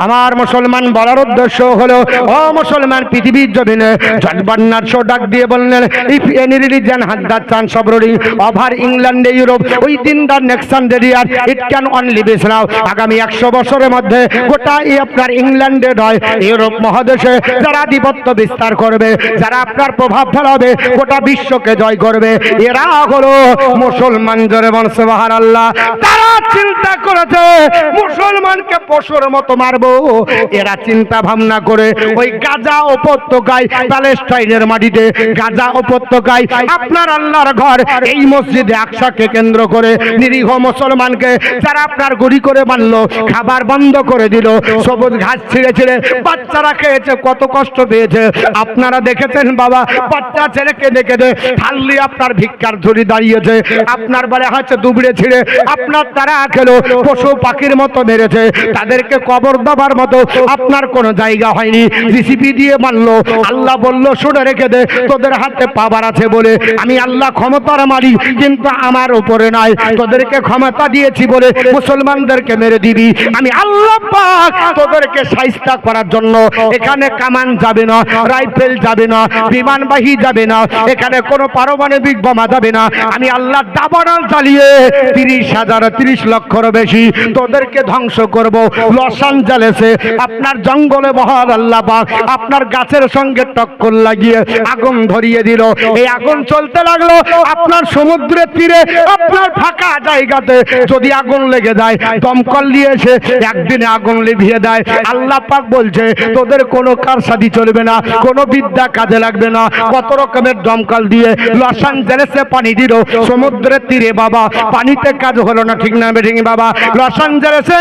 আমার মুসলমান বলার উদ্দেশ্য হলো, ও মুসলমান, পৃথিবীর জমিনে জর্জ বার্নার্ড শো ডাক দিয়ে বললেন, if any religion has the chance of ruling over England Europe within the next 100 year, it can only be Islam. আগামী 100 বছরের মধ্যে গোটা আপনার ইংল্যান্ডে নয়, ইউরোপ মহাদেশে যারা আধিপত্য বিস্তার করবে, যারা আপনার প্রভাব ফেলাবে, গোটা বিশ্বকে জয় করবে, এরা হলো মুসলমান। জোরে বল সুবহানাল্লাহ। তারা চিন্তা করেছে মুসলমানকে পশুর মতো মারবে। এরা চিন্তা ভাবনা করে ওই গাজা উপত্যকায়, প্যালেস্টাইনের মাটিতে গাজা উপত্যকায় আপনার আল্লাহর ঘর, এই মসজিদে আকসাকে কেন্দ্র করে নিরীহ মুসলমানকে যারা আপনার গুলি করে মারলো, খাবার বন্ধ করে দিল, সবুজ ঘাস ছিঁড়ে ছিঁড়ে বাচ্চারা খেয়েছে, কত কষ্ট পেয়েছে আপনারা দেখেছেন বাবা। বাচ্চা ছেলে কেঁদে কেঁদে হাল্লি আপনার ভিক্ষার ঝুড়ি দাঁড়িয়েছে, আপনার বলে হচ্ছে দুবড়ে ছিঁড়ে আপনার তারা খেলো, পশু পাখির মতো মেরেছে, তাদেরকে কবর দেবার মতো আপনার কোনো জায়গা হয়নি, রিসিপি দিয়ে মারলো। আল্লাহ বলল, শুনে রেখে দে, তোদের হাতে পাওয়ার আছে বলে আমি আল্লাহ ক্ষমতার মালিক, কিন্তু আমার উপরে নাই। তোদেরকে ক্ষমতা দিয়েছি বলে মুসলমানদেরকে মেরে দিবি, আমি আল্লাহ পাক তোদেরকে শায়েস্তা করার জন্য এখানে কামান যাবে না, রাইফেল যাবে না, বিমানবাহী যাবে না, এখানে কোনো পারমাণবিক বোমা যাবে না। আমি আল্লাহ দাবানল চালিয়ে 30 লক্ষের বেশি তোদেরকে ধ্বংস করব। লস অ্যাঞ্জেলেসে আপনার জঙ্গলে মহান আল্লাহ পাক আপনার গাছের সঙ্গে টক্কর লাগিয়ে আগুন ধরিয়ে দিল। এই আগুন চলতে লাগলো আপনার সমুদ্রের তীরে, আপনার ফাঁকা জায়গাতে যদি আগুন লেগে যায়, দমকল দিয়ে এসে একদিনে আগুন লিভিয়ে দেয়। আল্লাহ পাক বলছে তোদের কোনো কারসাদি চলবে না, কোনো বিদ্যা কাজে লাগবে না। কত রকমের দমকল দিয়ে লস অ্যাঞ্জেলেসে পানি দিল, সমুদ্রের তীরে বাবা পানিতে কাজ হলো না, ঠিক না বেঠিক বাবা? লস অ্যাঞ্জেলেসে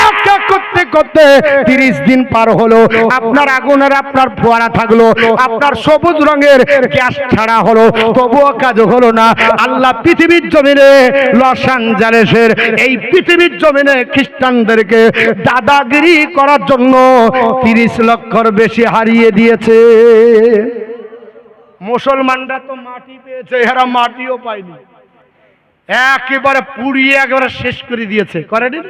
এক করতে করতে 30 দিন পার হলো, আপনার আগুনের আপনার ফোয়ারা থাকলো, আপনার সবুজ রঙের গ্যাস ছাড়া হলো, তবুও কাজ হলো না। আল্লাহ পৃথিবীর জমিনে লস অ্যাঞ্জেলেসের এই পৃথিবীর জমিনে খ্রিস্টানদেরকে দাদাগিরি করার জন্য 30 লক্ষর বেশি হারিয়ে দিয়েছে। মুসলমানরা তো মাটি পেয়েছে, এরা মাটিও পায়নি, একেবারে পুড়িয়ে একেবারে শেষ করে দিয়েছে। করেনি?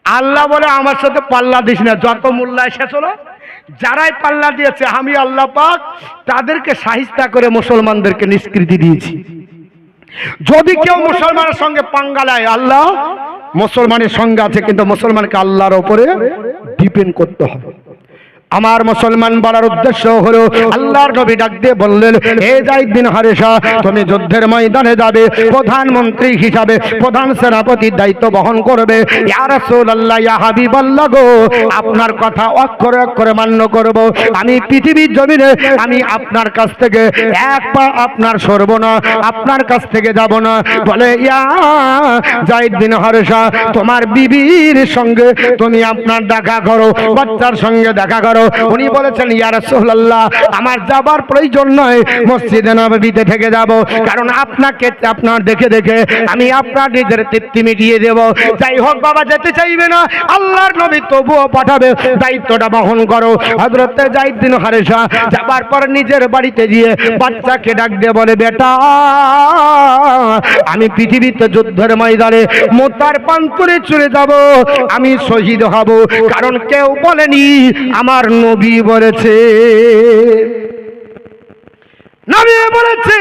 আল্লাহ বলে আমার সাথে পাল্লা দিস না, যত মোল্লা এসেছিল যারাই পাল্লা দিয়েছে আমি আল্লাহ পাক তাদেরকে শায়েস্তা করে মুসলমানদেরকে নিষ্কৃতি দিয়েছি। যদি কেউ মুসলমানের সঙ্গে পাঙ্গা নেয়, আল্লাহ মুসলমানের সঙ্গে আছে, কিন্তু মুসলমানকে আল্লাহর উপরে ডিপেন্ড করতে হবে। আমার মুসলমান বলার উদ্দেশ্য হলো আল্লাহর নবী ডাক দিয়ে বললেন, হে যায়েদ বিন হারেসা, তুমি যুদ্ধের ময়দানে যাবে, প্রধানমন্ত্রী হিসাবে প্রধান সেনাপতির দায়িত্ব বহন করবে। ইয়া রাসূলুল্লাহ, ইয়া হাবিবাল্লাহ গো, আপনার কথা অক্ষরে অক্ষরে মান্য করব। আমি পৃথিবীর জমিনে আমি আপনার কাছ থেকে এক পা আপনার সরব না, আপনার কাছ থেকে যাব না। বলে, ইয়া যায়েদ বিন হারেসা, তোমার বিবির সঙ্গে তুমি আপনার দেখা করো, বাচ্চার সঙ্গে দেখা করো। উনি বলেছেন, ইয়া রাসূলুল্লাহ, আমার যাবার প্রয়োজন নয়, মসজিদে নববীতে থেকে যাব, কারণ আপনাকে আপনার দেখে দেখে আমি আপনার নিজের তৃপ্তি মিটিয়ে দেব। যাই হোক বাবা, যেতে চাইবে না, আল্লাহর নবী তবুও পাঠাবে, দায়িত্বটা বহন করো। হযরত যায়েদ বিন হারেসা যাবার পর নিজের বাড়িতে গিয়ে বাচ্চাকে ডাক দিয়ে বলে, বেটা, আমি পৃথিবীতে যুদ্ধের ময়দানে মোতার প্রান্তরে চলে যাব, আমি শহীদ হব, কারণ কেউ বলেনি, আমার নবী বলেছে। নবী বলেছে,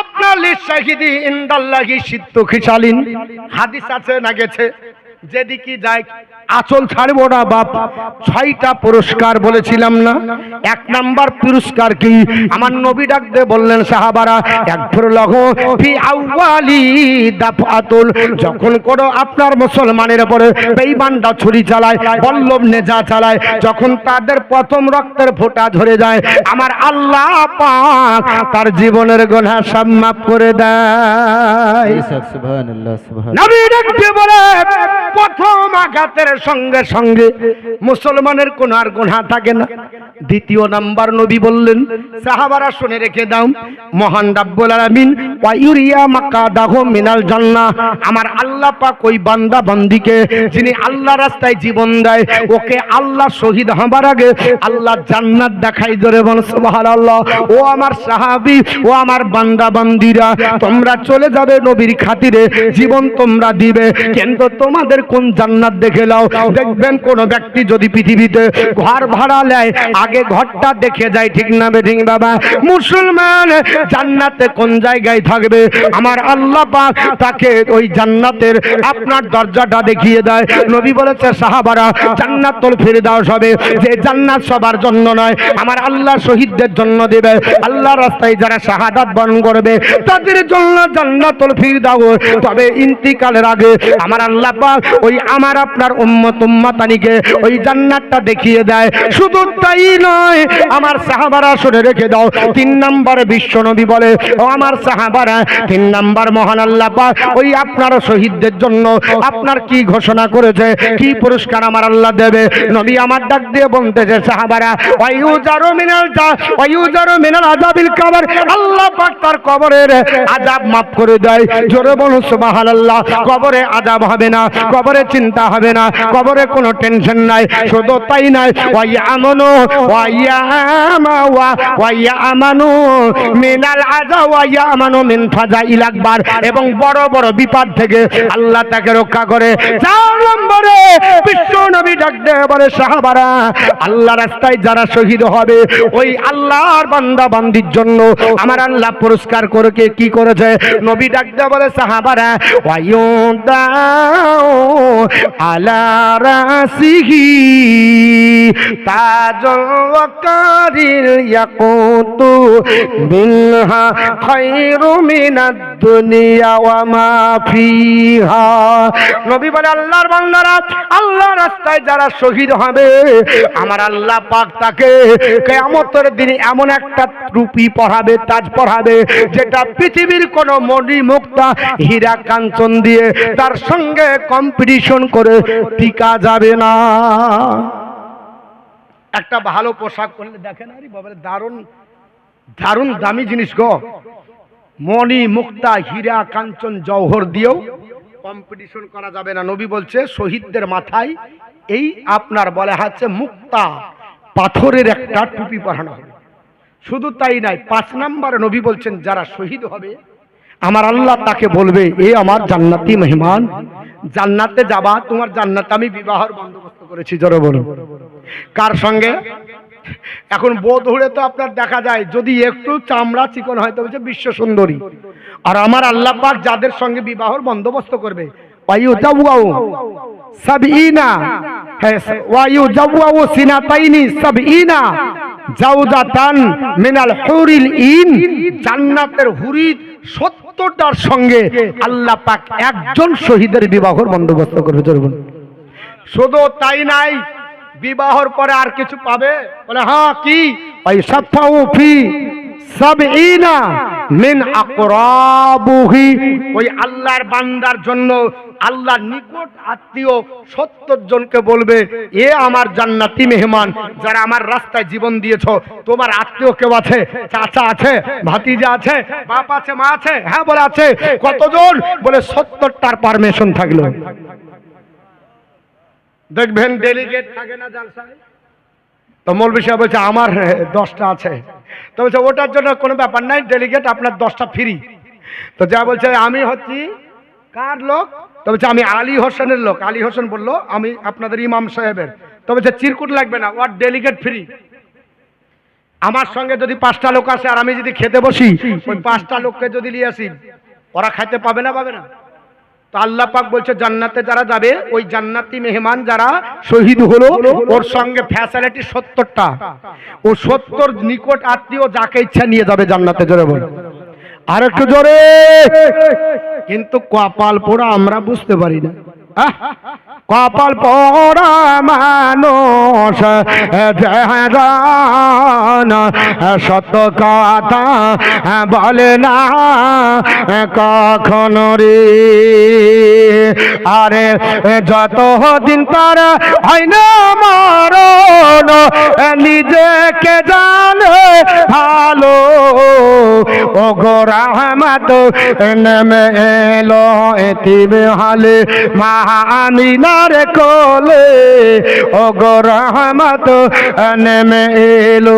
আপনার লিশাহিদি ইনদাল্লাহি সিত্তু খিসালিন। হাদিস আছে না গেছে, যেদিকে যায় আঁচল ছাড়বো না বাপ। 6টা পুরস্কার বলেছিলাম না? 1 নাম্বার পুরস্কার কি? আমার নবী ডাক দিয়ে বললেন, সাহাবারা, একফরলাহু ফি আউয়ালি দাফআতুল, যখন কোনো আপনার মুসলমানের উপরে বেঈমানরা ছুরি চালায়, বল্লভ নেজা চালায়, যখন তাদের প্রথম রক্তের ফোঁটা ঝরে যায়, আমার আল্লাহ পাক তার জীবনের গুনাহ সব মাফ করে দেয়। সুবহানাল্লাহ, সুবহানাল্লাহ। নবী ডাক দিয়ে বলে, প্রথম আঘাতের সঙ্গে সঙ্গে মুসলমানের কোন আর গুনাহ থাকে না। 2 নাম্বার নবী বললেন, সাহাবারা শুনে রেখে দাও, মহান রাব্বুল আলামিন ওয়া ইউরিয়া মাকাদাহু মিনাল জান্নাহ, আমার আল্লাহ পাক ওই বান্দা বান্দিকে যিনি আল্লাহ রাস্তায় জীবন দেয়, ওকে আল্লাহ শহীদ হবার আগে আল্লাহ জান্নাত দেখাই। ধরে বল সুবহানাল্লাহ। ও আমার সাহাবী, ও আমার বান্দা বান্দিরা, তোমরা চলে যাবে নবীর খাতিরে, জীবন তোমরা দিবে, কিন্তু তোমাদের কোন জান্নাত দেখে নাও। দেখবেন কোন ব্যক্তি যদি পৃথিবীতে ঘর ভাড়া নেয়, আগে ঘরটা দেখে যায়, ঠিক না বেঠিক বাবা? মুসলমান জান্নাতে কোন জায়গায় থাকবে, আমার আল্লাহ পাক তাকে ওই জান্নাতের আপনার দরজাটা দেখিয়ে দেয়। নবী বলেছে, সাহাবারা, জান্নাতুল ফিরদাউস হবে, যে জান্নাত সবার জন্য নয়, আমার আল্লাহ শহীদদের জন্য দেবে। আল্লাহ রাস্তায় যারা শাহাদাত বরণ করবে তাদের জন্য জান্নাতুল ফিরদাউস। তবে ইন্তিকালের আগে আমার আল্লাহ পাক ওই আমার আপনার উম্মত উম্মাতানিকে ওই জান্নাতটা দেখিয়ে দেয়। শুধু তাই নয়, আমার সাহাবারা শুনে রেখে দাও, 3 নম্বরে বিশ্ব নবী বলে, ও আমার সাহাবারা, 3 নম্বর মহান আল্লাহ পাক ওই আপনার শহীদদের জন্য আপনার কি ঘোষণা করেছে, কি পুরস্কার আমার আল্লাহ দেবে। নবী আমার ডাক দিয়ে বলতেছে, সাহাবারা, ওয়ায়ুজারু মিনাল আযাবিল কবর, আল্লাহ পাক তার কবরের আযাব মাফ করে দেয়। জোরে বলুন সুবহানাল্লাহ। কবরে আযাব হবে না, কবরে চিন্তা হবে না, কবরে কোনো টেনশন নাই। শুধু তাই নয়, ওয়ায়ামানু মিনাল আযাব ওয়ায়ামানু মিন ফাজাইল আকবার, এবং বড় বড় বিপদ থেকে আল্লাহ তাকে রক্ষা করে। 4 নম্বরে বিশ্ব নবী ডাক দিয়ে বলে, সাহাবারা, আল্লাহ রাস্তায় যারা শহীদ হবে, ওই আল্লাহর বান্দা বান্দির জন্য আমার আল্লাহ পুরস্কার করে কি করেছে। নবী ডাক দিয়ে বলে, সাহাবারা, ওয়ায়ুদাউ আলা রাসিহি তাজুল ওয়াকারিল ইয়াকুতু মিনহা খায়রু মিনাদ দুনিয়া ওয়া মা ফিহা। নবী বলে, আল্লাহর বান্দারা, আল্লাহ রাস্তায় যারা শহীদ হবে, আমার আল্লাহ পাক তাকে কিয়ামতের দিনে এমন একটা টুপি পরাবে, তাজ পরাবে, যেটা পৃথিবীর কোন মণি মুক্তা হীরা কাঞ্চন দিয়ে তার সঙ্গে কম্পিটিশন করে টিকা যাবে না। একটা ভালো পোশাক পরলে দেখেন, আরে বাবা, দারুণ দারুণ দামি জিনিস গো, মণি মুক্তা হীরা কাঞ্চন জওহর দিয়েও কম্পিটিশন করা যাবে না। নবী বলছে, শহীদদের মাথায় এই আপনার বলা হচ্ছে মুক্তা পাথরের একটা টুপি পরানো হবে। শুধু তাই নাই, 5 নম্বরে নবী বলছেন, যারা শহীদ হবে, আমার আল্লাহ তাকে বলবে, এ আমার জান্নাতি মেহমান, জান্নাতে যাবা, তোমার জান্নাতে আমি বিবাহের বন্দোবস্ত করেছি। জোরে বলুন, কার সঙ্গে? এখন বোধহরে তো আপনার দেখা যায়, যদি একটু চামড়া চিকন হয়, তবে বিশ্ব সুন্দরী। আর আমার আল্লাহ পাক যাদের সঙ্গে বিবাহের বন্দোবস্ত করবে, সাবঈনা ওয়া ইউজাওয়াউ সিনাতাইনি সাবঈনা জাওজাতান মিনাল হুরিল ইন, জান্নাতের হুরি 70টার সঙ্গে আল্লাহ পাক একজন শহীদের বিবাহের বন্দোবস্ত করে চলবেন। শুধু তাই নাই, বিবাহর পরে আর কিছু পাবে? বলে হ্যাঁ, কি? ওই সাফাউ ফি সাবঈনা মিন আকরাবুহি, ওই আল্লাহর বান্দার জন্য আল্লাহর নিকট আত্মীয় 70 জনকে বলবে, এ আমার জান্নাতি মেহমান যারা আমার রাস্তায় জীবন দিয়েছো, তোমার আত্মীয় কেউ আছে? চাচা আছে, ভাতিজা আছে, বাপ আছে, মা আছে? হ্যাঁ বলে আছে। কতজন? বলে 70টার পারমিশন থাকলো। দেখবেন ডেলিগেট থাকে না জালসায়, তো মৌলভী সাহেব বলছে আমার 10টা আছে, তো বলছে ওটার জন্য কোনো ব্যাপার নাই, ডেলিগেট আপনার 10টা ফ্রি। তো যা বলছে আমি হচ্ছি কার লোক? তো বলছে আমি আলী হোসেনের লোক। আলী হোসেন বললো আমি আপনাদের ইমাম সাহেবের। তো বলছে চিরকুট লাগবে না, ওর ডেলিগেট ফ্রি। আমার সঙ্গে যদি 5টা লোক আসে আর আমি যদি খেতে বসি, ওই 5টা লোককে যদি নিয়ে আসি, ওরা খাইতে পাবে না? পাবে না? তো আল্লাহ পাক বলছে জান্নাতে যারা যাবে, ওই জান্নাতি মেহমান যারা শহীদ হলো, ওর সঙ্গে ফ্যাসিলিটি 70টা। ও 70 নিকট আত্মীয় যাকে ইচ্ছা নিয়ে যাবে জান্নাতে। জোরে বল, আর একটু জোরে। কিন্তু কপাল পোড়া আমরা বুঝতে পারি না। কপাল পোড়া মানুষ সত্য কথা বলে না কখনো রে। আরে যত দিন তার হয় না মরণ, নিজেকে জানে ভালো। ও গো রহমত নেমে এলো এতিম হালে মা আমিনার কোলে। ও গো রহমত নেমে এলো।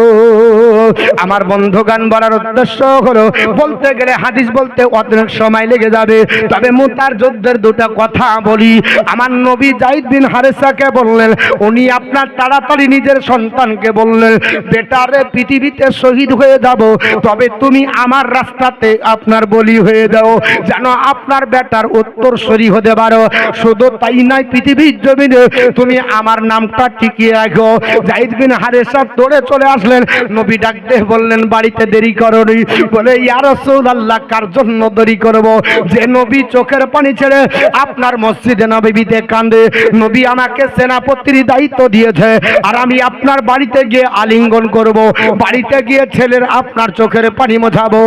আমার বন্ধুগান বলার উদ্দেশ্য হলো, বলতে গেলে হাদিস বলতে অনেক সময় লেগে যাবে, তবে মুতার যুদ্ধের দুটা কথা বলি। আমার নবী যায়েদ বিন হারেসাকে বললেন, উনি আপনার তাড়াতাড়ি নিজের সন্তানকে বললেন, বেটারে পৃথিবীতে শহীদ হয়ে যাব, তবে তুমি আমার রাস্তাতে আপনার বলি হয়ে যাও, যেন আপনার বেটার উত্তরসূরি হতে পারো। শুধু তাই নয়, পৃথিবীর জমিনে তুমি আমার নামটা টিকিয়ে রাখো। যায়েদ বিন হারেসা দৌড়ে চলে আসলেন, নবী ডাক দিয়ে বললেন, বাড়িতে দেরি করোনি? বলে ইয়া রাসূলুল্লাহ, কার জন্য দেরি করব? যে নবী চোখের পানি ছেড়ে আপনার মসজিদে নববীতে কান্দে, নবী আমাকে সেনাপতির দায়িত্ব দিয়েছে, আর আমি আপনার বাড়িতে গিয়ে আলিঙ্গন করব, বাড়িতে গিয়ে ছেলের আপনার চোখের পানি মোছাবো।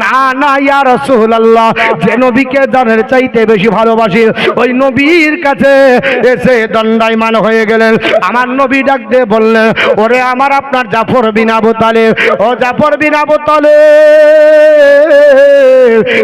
না না ইয়া রাসূলুল্লাহ, যে নবীকে জানের চাইতে বেশি ভালোবাসি, ওই নবীর কাছে এসে দণ্ডায়মান হয়ে গেলেন। আমার নবী ডাক দিয়ে বললেন, ওরে আমার আপনার জাফর বিন আবু তালেব, ও জাফর বিন আবু তালেব,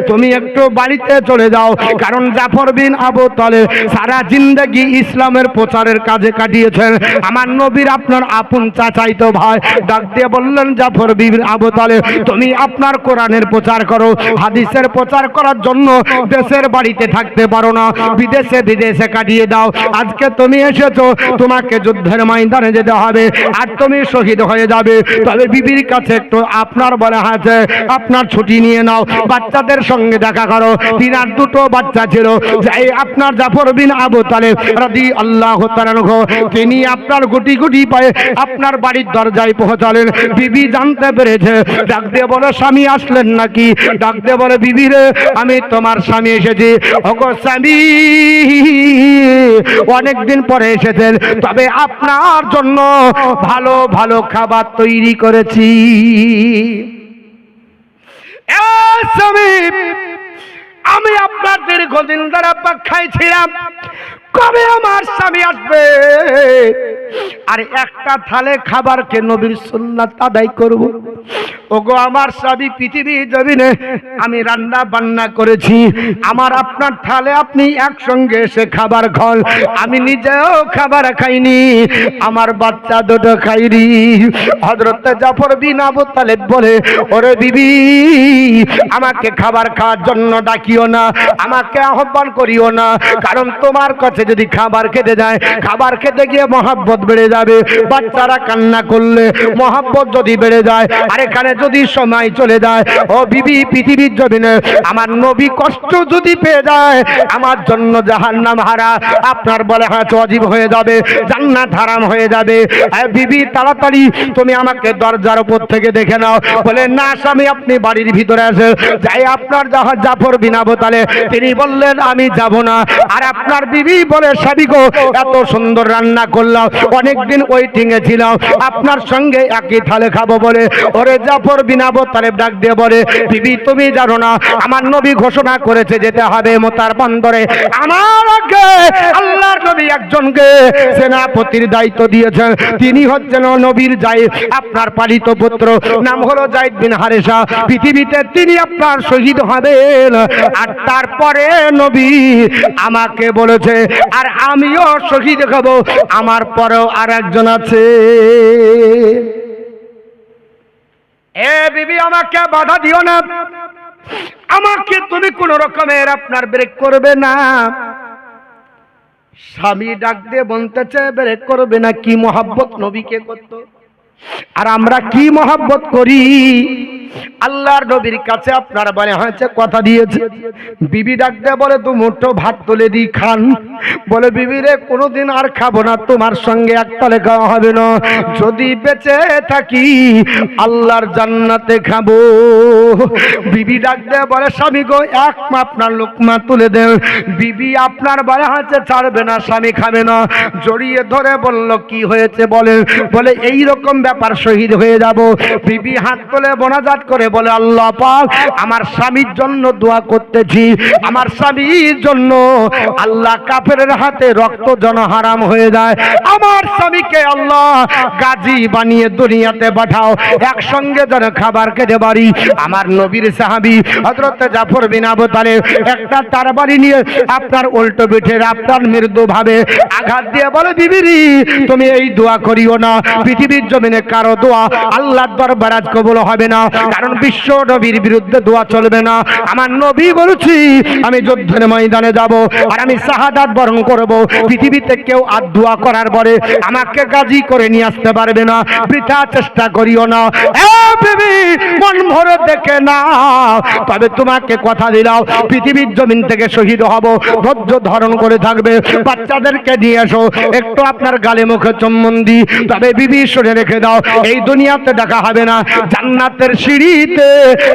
তুমি একটু বাড়িতে চলে যাও। কারণ জাফর বিন আবু তালেব সারা জিন্দেগি ইসলামের প্রচারের কাজে কাটিয়েছেন। আমার নবীর আপনার আপন চাচাইতো ভাই। ডাক দিয়ে বললেন, জাফর বিন আবু তালেব, তুমি আপনার কোরআনের প্রচার করো, হাদিসের প্রচার করার জন্য দেশের বাড়িতে থাকতে পারো না, বিদেশে বিদেশে কাটিয়ে দাও। আজকে তুমি এসেছো, তোমাকে যুদ্ধের ময়দানে যেতে হবে, আর তুমি শহীদ হয়ে যাবে। তবে বিবির কাছে একটু আপনার বলা আছে, আপনার ছুটি নিয়ে নাও, বাচ্চাদের সঙ্গে দেখা করো। তিনার দুটো বাচ্চা ছিল, যাই আপনার জাফর বিন আবু তালেব রাদিয়াল্লাহু তাআলা আনহু, তিনি আপনার গুটি গুটি পায়ে আপনার বাড়ির দরজায় পৌঁছালেন। বিবি জানতে পেরেছে, ডাক দিয়ে বলে, স্বামী আসলেন নাকি? ডাক দিয়ে বলে, বিবি রে, আমি তোমার স্বামী এসেছি। ওগো স্বামী, অনেকদিন পরে এসেছেন, তবে আপনার জন্য ভালো ভালো খাবার তৈরি করেছি। আমি আপনার দীর্ঘদিন ধরে অপেক্ষায় ছিলাম, কবে আমার স্বামী আসবে, আর একটা থালে খাবারকে নবীর সুন্নাত আদায় করব। ওগো আমার স্বামী, পৃথিবী জমিনে আমি রান্না বান্না করেছি, আমার আপনার থালে আপনি একসঙ্গে এসে খাবার খান। আমি নিজেও খাবার খাইনি, আমার বাচ্চা দুটো খাইনি। হযরত জাফর বিন আবু তালেব বলে, ওরে বিবি, আমাকে খাবার খাওয়ার জন্য ডাকিও না, আমাকে আহ্বান করিও না, কারণ তোমার কাছে যদি খাবার খেতে যায়, খাবার খেতে গিয়ে মহব্বত বেড়ে যাবে। বাচ্চারা কান্না করলে মহব্বত যদি বেড়ে যায়, আর এখানে যদি সময় চলে যায়, ও বিবি পৃথিবীর জমিনে আমার নবী কষ্ট যদি পেয়ে যায়, আমার জন্য জাহান্নাম হারা আপনার বলে হ্যাঁ ওয়াজিব হয়ে যাবে, জান্নাত হারাম হয়ে যাবে। বিবি তাড়াতাড়ি তুমি আমাকে দরজার উপর থেকে দেখে নাও। বলে না স্বামী, আপনি বাড়ির ভিতরে আসে যাই। আপনার জাফর বিন আবু তালেব তিনি বললেন আমি যাব না। আর আপনার বিবি বলে স্বামী গো, এত সুন্দর রান্না করলাম, অনেকদিন ওয়েটিং এ ছিলাম, আপনার সঙ্গে একই থালে খাবো বলে। ওরে জাফর বিন আবু তালেব ডাক দিয়ে বলে বিবি তুমি জানো না আমার নবী ঘোষণা করেছে যেতে হবে মোতার বন্দরে। আমার আগে আল্লাহর নবী একজনকে সেনাপতির দায়িত্ব দিয়েছেন, তিনি হচ্ছেন নবীর জায়েদ, আপনার পালিত পুত্র, নাম হলো যায়েদ বিন হারেসা। পৃথিবীতে তিনি আপনার শহীদ হবেন। আর তারপরে নবী আমাকে বলেছে আর আমিও শহীদ হব, আমার পরেও আর একজন আছে। এ বিবি আমাকে বাধা দিও না, আমাকে তুমি কোন রকমের আপনার ব্রেক করবে না। স্বামী ডাক দিয়ে বলতেছে ব্রেক করবে না, কি মহব্বত নবীকে করতো, আর আমরা কি মহব্বত করি। আল্লাহর নবীর কাছে আপনার বলে হয়েছে কথা দিয়েছে। বিবি ডাক দিয়ে বলে দু মুঠো ভাত তুলে দি খান। বলে বিবি রে কোনোদিন আর খাবো না, তোমার সঙ্গে একতলে খাওয়া হবে না, যদি বেঁচে থাকি আল্লাহর জান্নাতে খাবো। বিবি ডাক দিয়ে বলে স্বামী গো এক আপনার লোকমা তুলে দেন। বিবি আপনার বলে হয়েছে ছাড়বে না, স্বামী খাবে না। জড়িয়ে ধরে বলল কি হয়েছে বলে। বলে এই রকম ব্যাপার, শহীদ হয়ে যাব। বিবি হাত তুলে মোনাজাত করে বলে আল্লাহ পাক আমার স্বামীর জন্য দোয়া করতেছি, আমার স্বামীর জন্য আল্লাহ কাফেরের হাতে রক্ত যেন হারাম হয়ে যায়, আমার স্বামীকে আল্লাহ গাজী বানিয়ে দুনিয়াতে পাঠাও, একসঙ্গে যেন খাবার খেতে পারি। আমার নবীর সাহাবী হযরত জাফর বিন আবু তালেব একটা তরবারি নিয়ে আপনার উল্টো পিঠের আপনার মৃদু ভাবে আঘাত দিয়ে বলে বিবিরি তুমি এই দোয়া করিও না, পৃথিবীর জমিনে কারো দোয়া আল্লাহর দরবারে আজ কবুল হবে না, কারণ বিশ্ব নবীর বিরুদ্ধে দোয়া চলবে না। আমার নবী বলেছি আমি যুদ্ধের ময়দানে যাব আর আমি শাহাদাত বরণ করব, পৃথিবীতে কেউ আর দোয়া করার পরে আমাকে গাজী করে নিয়ে আসতে পারবে না, বৃথা চেষ্টা করিও না। বিবি মন ভরে দেখে না, তবে তোমাকে কথা দিলাম পৃথিবীর জমিন থেকে শহীদ হব, ধৈর্য ধারণ করে থাকবে। বাচ্চাদেরকে নিয়ে এসো, একটু আপনার গালে মুখে চুম্বন দি, তবে বিবি শুনে রেখে দাও এই দুনিয়াতে দেখা হবে না, জান্নাতের সিঁড়িতে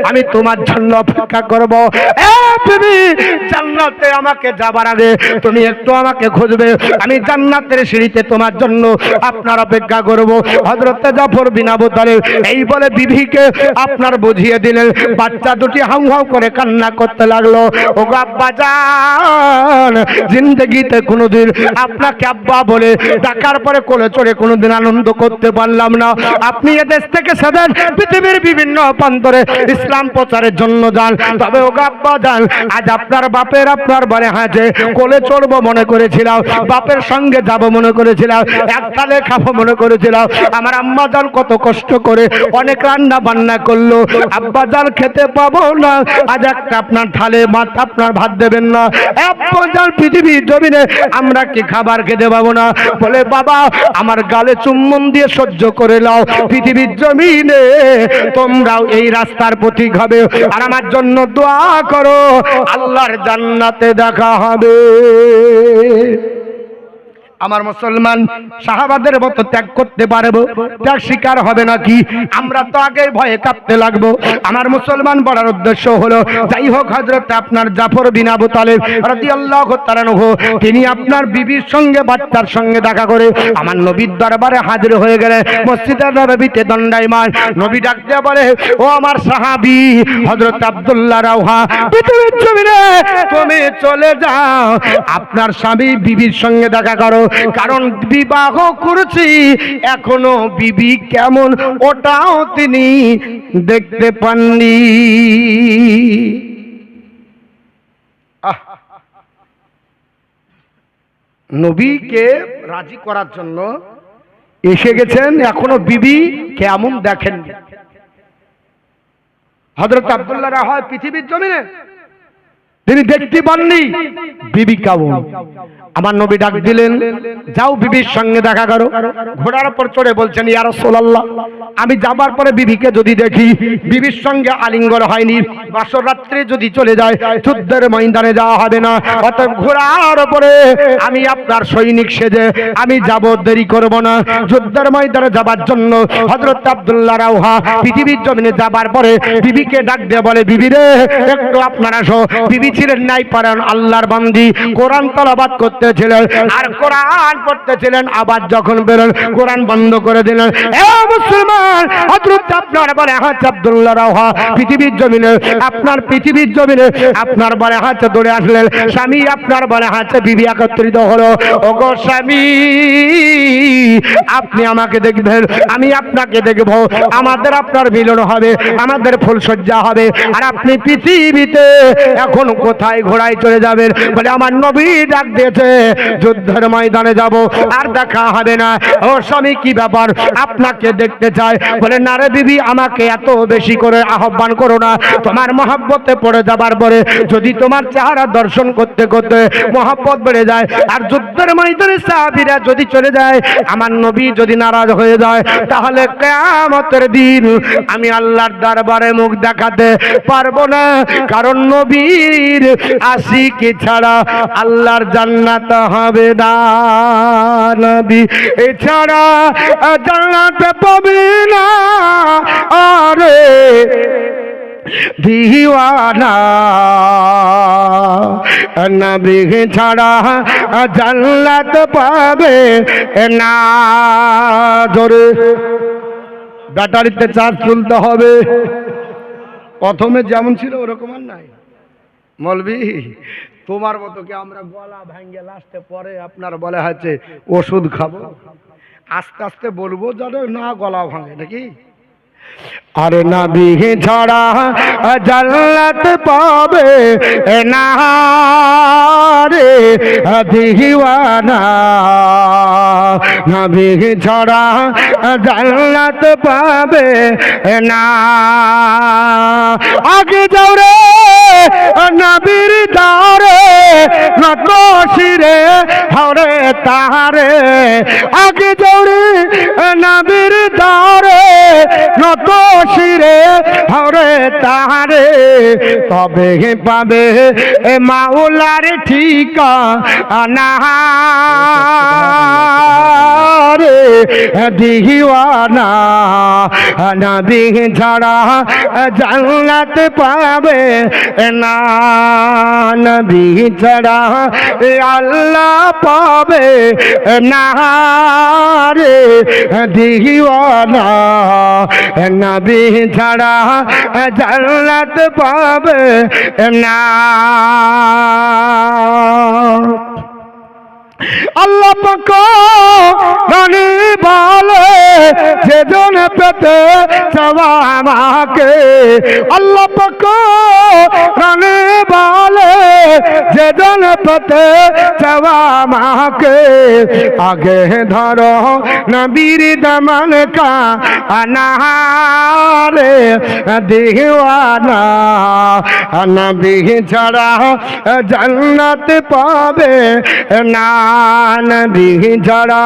আমি তোমার জন্য অপেক্ষা করব। বিবি জান্নাতে আমাকে যাবার আগে তুমি একটু আমাকে খুঁজবে, আমি জান্নাতের সিঁড়িতে তোমার জন্য আপনার অপেক্ষা করব। হযরত জাফর বিন আবু তালেব এই বলে বিবিকে আপনার বুঝিয়ে দিলেন। বাচ্চা দুটি হাউ হাউ করে কান্না করতে লাগলো। ও আব্বা জান, জিন্দেগিতে কোনোদিন আপনাকে আব্বা বলে ডাকার পরে কোলে চড়ে কোনোদিন আনন্দ করতে পারলাম না। আপনি এদেশ থেকে সেদেশ পৃথিবীর বিভিন্ন প্রান্তরে ইসলাম প্রচারের জন্য যান, তবে ও আব্বা জান আজ আপনার বাপের আপনার বাড়ি হাঁটে কোলে চড়বো মনে করেছিলাম, বাপের সঙ্গে যাব মনে করেছিলাম, একতালে খাবো মনে করেছিলাম। আমার আম্মা জান কত কষ্ট করে অনেক রান্না বান্না করলো, আব্বা জান খেতে পাবো না, আজ একটা আপনার থালে মাছ আপনার ভাত দেবেন না, আব্বা জান পৃথিবীর জমিনে আমরা কি খাবার খেতে পাবো না। বলে বাবা আমার গালে চুম্বন দিয়ে সহ্য করে নাও, পৃথিবীর জমিনে তোমরাও এই রাস্তার পথিক হবে, আর আমার জন্য দোয়া করো আল্লাহর জান্নাতে দেখা হবে। আমার মুসলমান সাহাবাদের মতো ত্যাগ করতে পারবো, ত্যাগ শিকার হবে নাকি? আমরা তো আগে ভয়ে কাঁপতে লাগবো। আমার মুসলমান বলার উদ্দেশ্য হলো যাই হোক হযরত আপনার জাফর বিন আবু তালেব রাদিয়াল্লাহু তাআলা আনহু তিনি আপনার বিবির সঙ্গে বাচ্চার সঙ্গে দেখা করে আমার নবীর দরবারে হাজির হয়ে গেলেন। মসজিদের নববীতে দণ্ডায়মান নবী ডাক দিয়ে বলে ও আমার সাহাবী হযরত আব্দুল্লাহ রাওহা, পৃথিবীর জমিনে তুমি চলে যাও, আপনার স্বামী বিবির সঙ্গে দেখা করো, কারণ বিবাহ করেছি এখনো বিবি কেমন ওটাও তিনি দেখতে পাননি। নবীকে রাজি করার জন্য এসে গেছেন, এখনো বিবি কেমন দেখেননি। হযরত আব্দুল্লাহ রাওহা পৃথিবীর জমিনে তিনি দেখতে পাননি বিবি কেমন। আমার নবী ডাক দিলেন, যাও বিবির সঙ্গে দেখা করো। ঘোড়ার উপর চড়ে বলছেন, ইয়া রাসূলুল্লাহ, আমি যাবার পরে বিবিকে যদি দেখি বিবির সঙ্গে আলিঙ্গন হয়নি, বাসর রাত্রে যদি চলে যায়, যুদ্ধের ময়দানে যাওয়া হবে না। অতএব ঘোড়ার উপরে আমি আপনার সৈনিক সেজে আমি যাব, দেরি করব না। যুদ্ধের ময়দানে যাবার জন্য হযরত আব্দুল্লাহ রাওহা পৃথিবীর জমিনে যাবার পরে বিবিকে ডাক দিয়ে বলে, বিবি রে, একটু আপনারা আসো। বিবি ছিলেন নাই পারেন আল্লাহর বান্দি, কোরআন তেলাওয়াত করতেছিলেন আর কোরআন পড়তেছিলেন। আবার যখন বেরোন কোরআন বন্ধ করে দিলেন। এ মুসলমান, হযরত আপনার বলে হাত আব্দুল্লাহ রাওহা পৃথিবীর জমিনে, আপনার পৃথিবীর জমিনে আপনার বলে হাত দৌড়ে আসলেন। স্বামী আপনার বলে হাত বিবি একত্রিত হলো। ওগো স্বামী, আপনি আমাকে দেখবেন, আমি আপনাকে দেখব, আমাদের আপনার মিলন হবে, আমাদের ফুলসজ্জা হবে। আর আপনি পৃথিবীতে এখন কোথায় ঘোড়ায় চলে যাবেন? বলে আমার নবী ডাক দিয়েছে, যুদ্ধের ময়দানে যাব, আর দেখা হবে না। ও স্বামী, কি ব্যাপার? আপনাকে দেখতে চাই। বলে না রে বিবি, আমাকে এত বেশি করে আহ্বান করো না। তোমার মহব্বতে পড়ে যাবার পরে যদি তোমার চেহারা দর্শন করতে করতে মহব্বত বেড়ে যায়, আর যুদ্ধের ময়দানে সাহাবীরা যদি চলে যায়, আমার নবী যদি নারাজ হয়ে যায়, তাহলে কিয়ামতের দিন আমি আল্লাহর দরবারে মুখ দেখাতে পারবো না। কারণ নবীর আশিক ছাড়া আল্লাহর জান্নাত হবে না, নবী এছাড়া জান্নাত পাবে না। আরে দিওয়ানা, নবী ছাড়া জান্নাত পাবে না। জোরে ব্যাটারিতে চার্জ তুলতে হবে। প্রথমে যেমন ছিল ওরকম আর নাই। মলবি, তোমার মতো কি আমরা গলা ভাঙ্গে লাস্টে পরে আপনার বলে হচ্ছে ওষুধ খাবো? আস্তে আস্তে বলবো যেন না গলা ভাঙে, নাকি? আরে নবী ছাড়া জান্নাত পাবে না রে দিওয়ানা, নবী ছাড়া জান্নাত পাবে না। আগে যাও রে নবীর দারে, নত শিরে হরে তাহারে। আগে যাও রে নবীর দারে, নত শিরে হরে তাহারে। তবে পাবে মাওলার ঠিকানা রে দিওয়ানা, নবী ছাড়া জান্নাত পাবে না, নবী ছাড়া আল্লাহ পাবে না রে দিওয়ানা, নবী ছাড়া জান্নাত পাবে না। আল্লাহ পাক জানি বলে যেজন পেতে চাওয়া আমাকে, আল্লাহ পাক জানি বলে যেজন পেতে চাওয়া আমাকে। আগে ধরো নবীর দামান কা আনারে দিওয়ানা, নবী ছাড়া জান্নাত পাবে না, নবী ছাড়া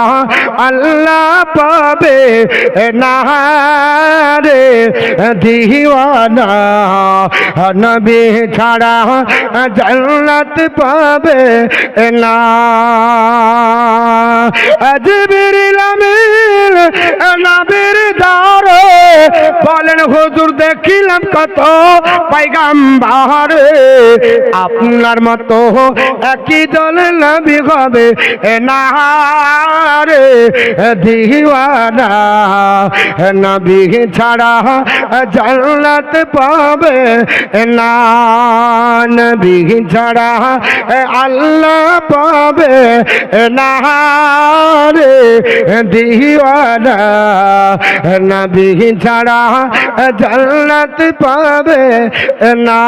আল্লাহ পাবে না রে দিওয়ানা, নবী ছাড়া জান্নাত পাবে না। জিবরিল আমিন নবীর দারে বলেন, হুজুর দেখিলাম কত পয়গম্বর, আপনার মতো একই দল নবী হবে না রে দিওয়ানা, নবী ছাড়া জান্নাত পাবে না, নবী ছাড়া আল্লাহ পাবে না রে দিওয়ানা, নবী ছাড়া জান্নাত পাবে না।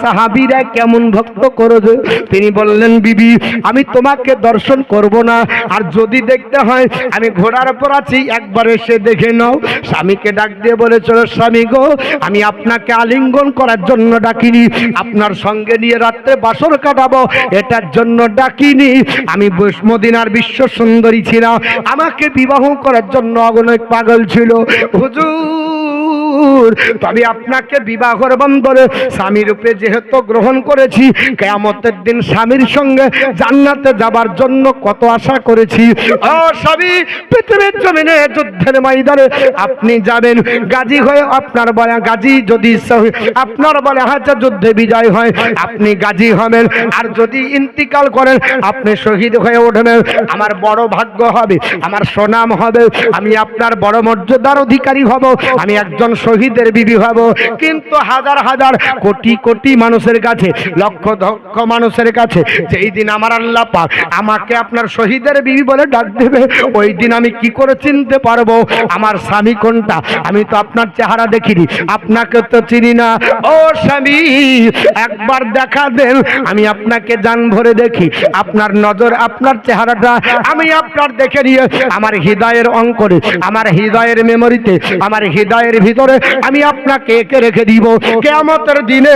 সাহাবীরা কেমন ভক্ত করবে? তিনি বললেন, বিবি আমি তোমাকে দর্শন করব না, আর যদি দেখতে হয় আমি ঘোড়ার উপর আছি, একবার এসে দেখে নাও। স্বামীকে ডাক দিয়ে বলেছিল, স্বামী গো, আমি আপনাকে আলিঙ্গন করার জন্য ডাকিনি, আপনার সঙ্গে নিয়ে রাত্রে বাসর কাটাবো, এটার জন্য ডাকিনি। আমি মদিনার বিশ্ব সুন্দরী ছিলাম, আমাকে বিবাহ করার জন্য অনেক পাগল ছিল হুজুর। তবে আপনাকে বিবাহের বন্ধনে স্বামী রূপে যেহেতু গ্রহণ করেছি, কিয়ামতের দিন স্বামীর সঙ্গে জান্নাতে যাবার জন্য কত আশা করেছি। ও স্বামী, পৃথিবীর জমিনে যুদ্ধের ময়দানে আপনি যাবেন, গাজী হয়ে আপনার বলে গাজী যদি আপনার বলে হাজার যুদ্ধে বিজয় হয় আপনি গাজী হবেন, আর যদি ইন্তিকাল করেন আপনি শহীদ হয়ে উঠবেন। আমার বড় ভাগ্য হবে, আমার সুনাম হবে, আমি আপনার বড় মর্যাদার অধিকারী হব, আমি একজন শহীদের বিবি হব। কিন্তু হাজার হাজার কোটি কোটি মানুষের কাছে, লক্ষ লক্ষ মানুষের কাছে যেই দিন আমার আল্লাহ পাক আমাকে আপনার শহীদের বিবি বলে ডাক দেবে, ওই দিন আমি কি করে চিনতে পারবো আমার স্বামী কোনটা? আমি তো আপনার চেহারা দেখিনি, আপনাকে তো চিনি না। ও স্বামী, একবার দেখা দেন, আমি আপনাকে জান ভরে দেখি, আপনার নজর আপনার চেহারাটা আমি আপনার দেখে নিয়ে আমার হৃদয়ের অঙ্কনে, আমার হৃদয়ের মেমোরিতে, আমার হৃদয়ের ভিতরে আমি আপনাকে এঁকে রেখে দিব। কিয়ামতের দিনে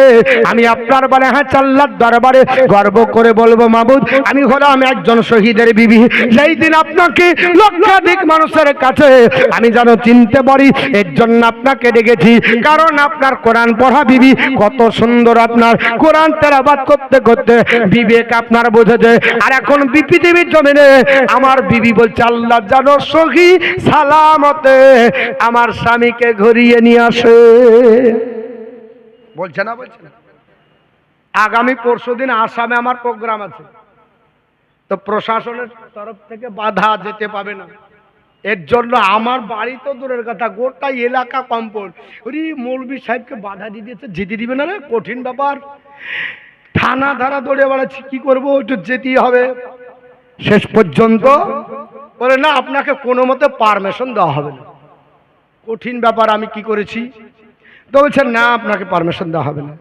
আমি আপনার বলে হ্যাঁ আল্লাহর দরবারে গর্ব করে বলবো, মাবুদ আমি হলাম একজন শহীদের বিবি। সেই দিন আপনাকে লক্ষাধিক মানুষের কাছে আমি যেন চিনতে পারি, এর জন্য আপনাকে ডেকেছি। কারণ আপনার কোরআন পড়া বিবি কত সুন্দর, আপনার কোরআন তেলাওয়াত করতে করতে বিবেক আপনার বুঝেছে। আর এখন পৃথিবীর জমিনে আমার বিবি বলছে, আল্লাহ যেন সহি সালামতে আমার স্বামীকে ঘুরিয়ে নিয়ে আসে। বলছে না? বলছে না? আগামী পরশুদিন আসামে আমার প্রোগ্রাম আছে, তো প্রশাসনের তরফ থেকে বাধা যেতে পাবে না। এর জন্য আমার বাড়ি তো দূরের কথা, গোটা এলাকা কম্পাউন্ড ওই মৌলভী সাহেবকে বাধা দিয়ে দিয়েছে, যেতে দিবে না রে, কঠিন ব্যাপার। থানা ধারা দৌড়ে বেড়াচ্ছি, কি করবো, একটু যেতেই হবে। শেষ পর্যন্ত বলে না, আপনাকে কোনো মতে পারমিশন দেওয়া হবে না। কঠিন ব্যাপার, আমি কি করেছি? তো বলছেন না, আপনাকে পারমিশন দেওয়া হবে না,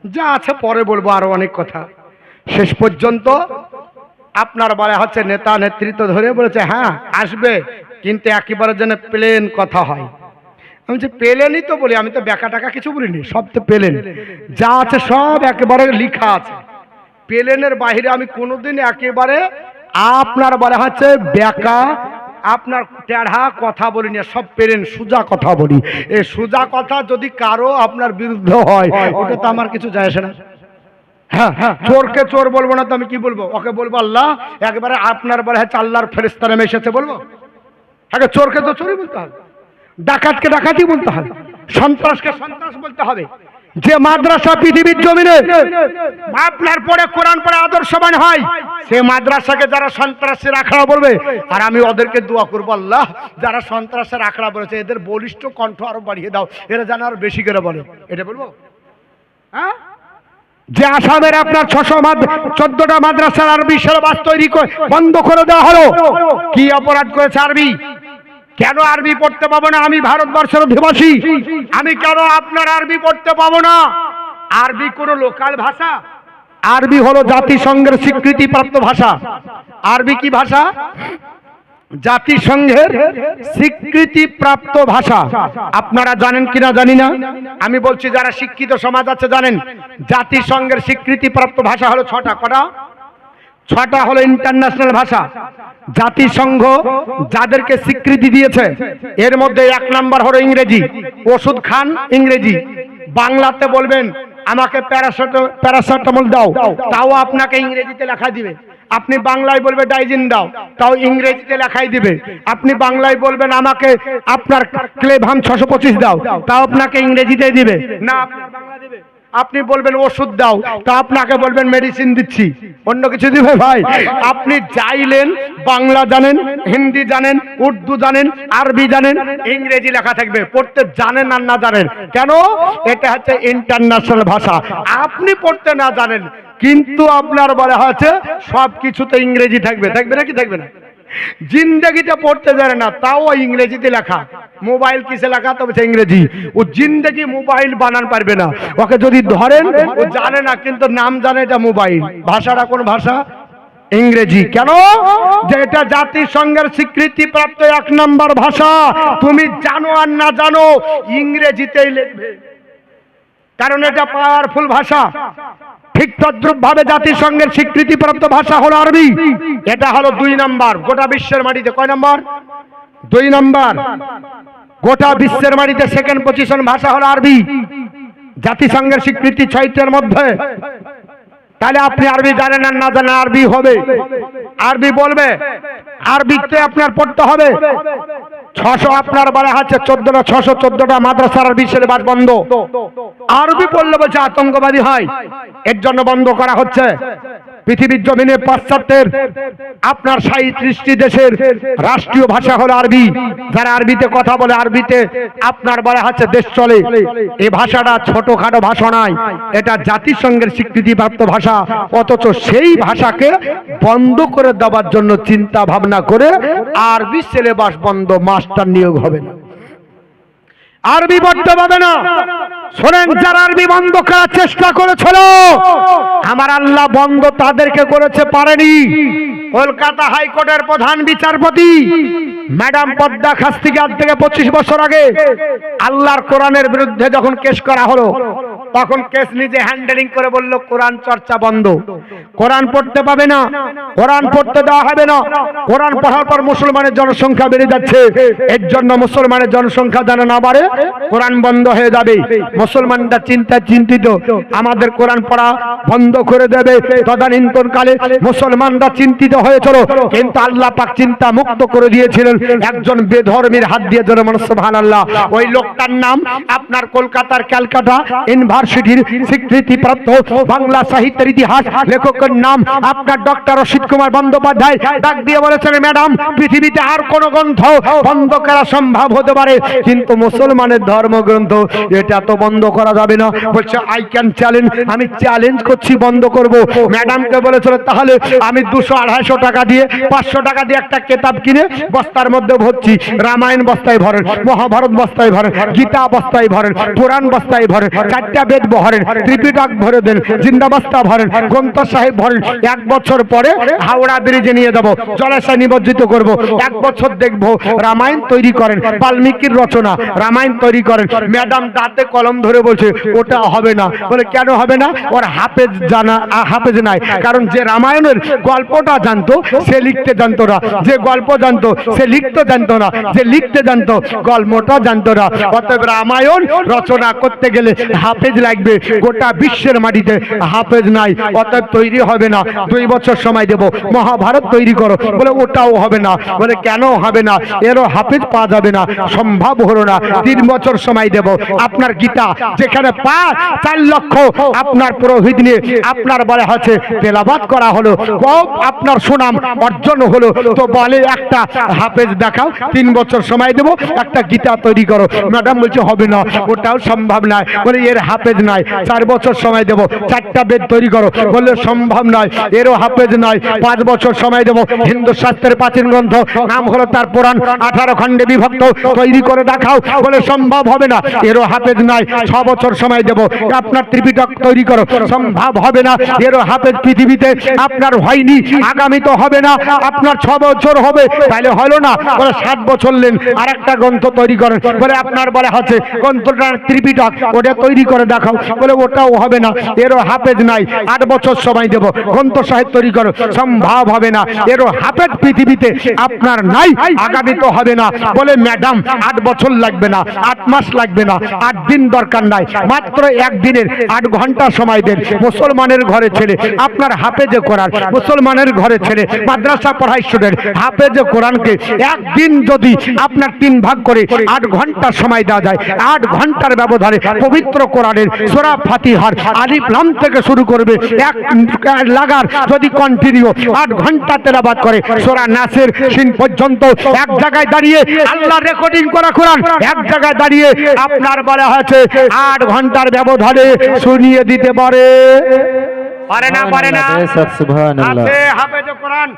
যা আছে পরে বলবো, আরো অনেক কথা। শেষ পর্যন্ত আপনার বলা হচ্ছে নেতা নেতৃত্ব ধরে বলেছে হ্যাঁ আসবে, কিন্তু একেবারে যেন প্লেন কথা হয়। আমি যে প্লেনই তো বলি, আমি তো বেকা টাকা কিছু বলিনি, সব তো প্লেন, যা আছে সব একেবারে লিখা আছে। প্লেনের বাইরে আমি কোনোদিন একেবারে আপনার বলা হচ্ছে বেকা আপনার টেढ़া কথা বলি না, সব প্লেন সোজা কথা বলি। এই সোজা কথা যদি কারো আপনার বিরুদ্ধে হয়, ওটা তো আমার কিছু যায় আসে না। হ্যাঁ, চোরকে চোর বলবো না তো আমি কি বলবো? ওকে বলবো আল্লাহ, একবারে আপনার বলে হচ্ছে আল্লাহর ফেরেশতা নেমে এসেছে বলবো? আগে চোরকে তো চোরই বলতে হবে, ডাকাতকে ডাকাতি বলতে হবে, সন্ত্রাসকে সন্ত্রাস বলতে হবে। যে মাদ্রাসা পৃথিবীর জমিনে আপনার পরে কোরআন পড়ে আদর্শবান হয়, সে মাদ্রাসাকে যারা সন্ত্রাসের আখড়া বলবে, আর আমি ওদেরকে দোয়া করবো আল্লাহ যারা সন্ত্রাসের আখড়া বলেছে এদের বলিষ্ঠ কণ্ঠ আরো বাড়িয়ে দাও, এরা যেন আরো বেশি করে বলে। এটা বলবো? হ্যাঁ, যে আসামের আপনার 614টা মাদ্রাসার আরবি সিলেবাস তৈরি করে বন্ধ করে দেওয়া হলো, কি অপরাধ করেছে আরবি? কেন আরবি পড়তে পাবো না? আমি ভারতবর্ষের অধিবাসী, আমি কেন আপনার আরবি পড়তে পাবো না? আরবি কোনো লোকাল ভাষা? আরবি হলো জাতিসংঘের স্বীকৃতিপ্রাপ্ত ভাষা। আরবি কি ভাষা? জাতিসংঘের স্বীকৃতিপ্রাপ্ত ভাষা। আপনারা জানেন কিনা জানি না, আমি বলছি যারা শিক্ষিত সমাজ আছে জানেন, জাতিসংঘের স্বীকৃতিপ্রাপ্ত ভাষা হলো 6টা। কটা? 6টা হলো ইন্টারন্যাশনাল ভাষা। জাতিসংঘ যাদেরকে স্বীকৃতি দিয়েছে এর মধ্যে 1 নাম্বার হলো ইংরেজি। ওষুধ খান ইংরেজি, বাংলাতে বলবেন আমাকে প্যারাসিটামল দাও, তাও আপনাকে ইংরেজিতে লেখা দিবে। আপনি বাংলায় বলবে ডাইজিন দাও, তাও ইংরেজিতে লেখাই দিবে। আপনি বাংলায় বলবেন আমাকে আপনার ক্লেভাম 625 দাও, তাও আপনাকে ইংরেজিতে দিবে না, আপনার বাংলা দিবে। আপনি বলবেন ওষুধ দাও, তা আপনাকে বলবেন মেডিসিন দিচ্ছি, অন্য কিছু দিবে ভাই। আপনি চাইলেন বাংলা জানেন, হিন্দি জানেন, উর্দু জানেন, আরবি জানেন, ইংরেজি লেখা থাকবে, পড়তে জানেন আর না জানেন কেন, এটা হচ্ছে ইন্টারন্যাশনাল ভাষা। আপনি পড়তে না জানেন কিন্তু আপনার বলা হচ্ছে সব কিছুতে ইংরেজি থাকবে, থাকবে নাকি থাকবে না? জিন্দেগিতে পড়তে জানে না, তাও ইংরেজিতে লেখা। মোবাইল কিসে লেখা? তবে ইংরেজি। ও জিন্দেগি মোবাইল বানান পারবে না, ওকে যদি ধরেন ও জানে না, কিন্তু নাম জানে এটা মোবাইল। ভাষাটা কোন ভাষা? ইংরেজি। কেন? যে এটা জাতিসংঘের স্বীকৃতিপ্রাপ্ত 1 নাম্বার ভাষা। তুমি জানো আর না জানো ইংরেজিতেই লিখবে। কারণ এটা পাওয়ারফুল ভাষা। ঠিক তদ্রুপ ভাবে জাতিসংঘের স্বীকৃতিপ্রাপ্ত ভাষা হলো আরবি। এটা হলো 2 নম্বর গোটা বিশ্বের মাটিতে। কয় নম্বর? 2 নম্বর গোটা বিশ্বের মাটিতে সেকেন্ড পজিশন ভাষা হলো আরবি। জাতিসংঘের স্বীকৃতি 6টার মধ্যে। তাহলে আপনি আরবি জানেন আর না জানেন, আরবি হবে, আরবি বলবে, আরবিতে আপনার পড়তে হবে। 600 আপনার বলা হচ্ছে 14টা 614টা মাদ্রাসার আরবি সিলেবাস বন্ধ। আরবি পড়লে বলছে আতঙ্কবাদী হয়, এর জন্য বন্ধ করা হচ্ছে। পৃথিবীর জমিনে পাশ্চাত্যের আপনার 37টি দেশের রাষ্ট্রীয় ভাষা হলো আরবি। যারা আরবিতে কথা বলে, আরবিতে আপনার বলা হচ্ছে দেশ চলে। এই ভাষাটা ছোটখাটো ভাষা নয়, এটা জাতিসংঘের স্বীকৃতিপ্রাপ্ত ভাষা। অথচ সেই ভাষাকে বন্ধ করে দেওয়ার জন্য চিন্তা ভাবনা করে আরবি সিলেবাস বন্ধ, মাস্টার নিয়োগ হবে না, আরবি পড়তে পাবে না। শোনেন, যারা আরবি বন্ধ করার চেষ্টা করেছিল, আমার আল্লাহ বন্ধ তাদেরকে করেছে পারেনি। কলকাতা হাইকোর্টের প্রধান বিচারপতি ম্যাডাম পদ্মা খাস্তিকে আজ থেকে 25 বছর আগে আল্লাহর কোরআনের বিরুদ্ধে যখন কেস করা হলো, তখন কেস নিজে হ্যান্ডেলিং করে বলল কোরআন চর্চা বন্ধ, কোরআন পড়তে পাবে না, কোরআন পড়তে দেওয়া হবে না। কোরআন পড়ার পর মুসলমানের জনসংখ্যা বেড়ে যাচ্ছে, এর জন্য মুসলমানের জনসংখ্যা যেন না বাড়ে, কোরআন বন্ধ হয়ে যাবে। মুসলমানরা চিন্তিত, আমাদের কোরআন পড়া বন্ধ করে দেবে। তদানীন্তনকালে মুসলমানরা চিন্তিত হয়েছিল, কিন্তু আল্লাহ পাক চিন্তা মুক্ত করে দিয়েছিলেন একজন বেধর্মীর হাত দিয়ে। জোরে বলুন সুবহানাল্লাহ। ওই লোকটার নাম আপনার কলকাতার ক্যালকাটা ইউনিভার্সিটির স্বীকৃতিপ্রাপ্ত বাংলা সাহিত্যের ইতিহাস লেখকের নাম আপনার ডক্টর অসিত কুমার বন্দ্যোপাধ্যায়। ডাক দিয়ে বলেছেন, ম্যাডাম পৃথিবীতে আর কোন গ্রন্থ বন্ধ করা সম্ভব হতে পারে, কিন্তু মুসলমানের ধর্মগ্রন্থ এটা তো বন্ধ করা যাবে না। বলছে আই ক্যান চ্যালেঞ্জ, আমি চ্যালেঞ্জ করছি বন্ধ করব। ম্যাডামকে বলেছিল তাহলে আমি 200-250 টাকা দিয়ে 500 টাকা দিয়ে একটা কিতাব কিনে বস্তার মধ্যে ভরছি। রামায়ণ বস্তায় ভরেন, মহাভারত বস্তায় ভরেন, গীতা বস্তায় ভরেন, পুরাণ বস্তায় ভরেন, 4টা বেদ ভরেন, ত্রিপিটক ভরে দেন, জিন্দা বস্তা ভরেন, গ্রন্থ সাহেব ভরেন। 1 বছর পরে হাওড়া ব্রিজে নিয়ে যাব, জলাশয় নিমজ্জিত করব। 1 বছর দেখব রামায়ণ তৈরি করেন, বাল্মীকির রচনা রামায়ণ তৈরি করেন। ম্যাডাম দাঁতে কলম ধরে বলছে ওটা হবে না। বলে কেন হবে না? ওর হাফেজ জানা, হাফেজ নাই। কারণ যে রামায়ণের গল্পটা জানতো সে লিখতে জানতো না, যে গল্প জানতো সে লিখতে জানতো না, যে লিখতে জানতো গল্পটা জানতো না। অতএব রামায়ণ রচনা করতে গেলে হাফেজ লাগবে, গোটা বিশ্বের মাটিতে হাফেজ নাই, অতএব তৈরি হবে না। 2 বছর সময় দেব, মহাভারত তৈরি করো। বলে ওটাও হবে না। বলে কেন হবে না? এরও হাফেজ পাওয়া যাবে না, সম্ভব হলো না। 3 বছর সময় দেব। আপনার গীতা যেখানে 4 লক্ষ আপনার পুরোহিত নিয়ে আপনার বলে হচ্ছে তেলাওয়াত করা হলো, খুব আপনার সুনাম অর্জন হলো, তো বলে একটা হাফেজ দেখাও, 3 বছর সময় দেব, একটা গীতা তৈরি করো। ম্যাডাম বলছে হবে না, ওটাও সম্ভব নয়। বলে এর হাফেজ নাই। 4 বছর সময় দেব, 4টা বেদ তৈরি করো। বললে সম্ভব নয়, এরও হাফেজ নাই। 5 বছর সময় দেব। হিন্দু শাস্ত্রের প্রাচীন গ্রন্থ নাম হলো তার পুরাণ, 18 খণ্ডে বিভক্ত, তৈরি করে দেখাও। বলে সম্ভব হবে না, এরও হাফেজ নাই। 6 বছর সময় দেব, আপনার ত্রিপিটক তৈরি করো। সম্ভব হবে না, এরও হাফেজ পৃথিবীতে আপনার হয়নি, আগামী তো হবে না। আপনার 6 বছর হবে, তাহলে হলো না। বলে 7 বছর নেন, আর একটা গ্রন্থ তৈরি করেন। বলে আপনার বলে হচ্ছে গ্রন্থটা ত্রিপিটক, ওটা তৈরি করে দেখাও। বলে ওটাও হবে না, এরও হাফেজ নাই। 8 বছর সময় দেব, গ্রন্থ সাহেব তৈরি করো। সম্ভব হবে না, এরও হাফেজ পৃথিবীতে আপনার নাই, আগামী তো হবে না। বলে ম্যাডাম 8 বছর লাগবে না, 8 মাস লাগবে না, 8 দিন দরকার নাই, মাত্র 1 দিনের 8 ঘন্টা সময় দেন। মুসলমানের ঘরে ছেলে আপনার হাফেজে কোরআন, মুসলমানের ঘরে ছেলে মাদ্রাসা পড়ায় স্টুডেন্ট, হাফেজে কোরআনকে 1 দিন যদি আপনার 3 ভাগ করে 8 ঘন্টা সময় দেওয়া যায়, 8 ঘন্টার ব্যবধানে পবিত্র কোরআনের সূরা ফাতিহার আলিফ লাম থেকে শুরু করবে, এক লাগার যদি কন্টিনিউ 8 ঘন্টা তেলাওয়াত করে সূরা নাসের সিন পর্যন্ত, এক জায়গায় দাঁড়িয়ে আল্লাহ রেকর্ডিং করা কোরআন এক জায়গায় দাঁড়িয়ে আপনার বলা হয়েছে 8 ঘন্টার ব্যবধানে শুনিয়ে দিতে পারে। পারে না? পারে না? সুবহানাল্লাহ। হাফেজ কোরআন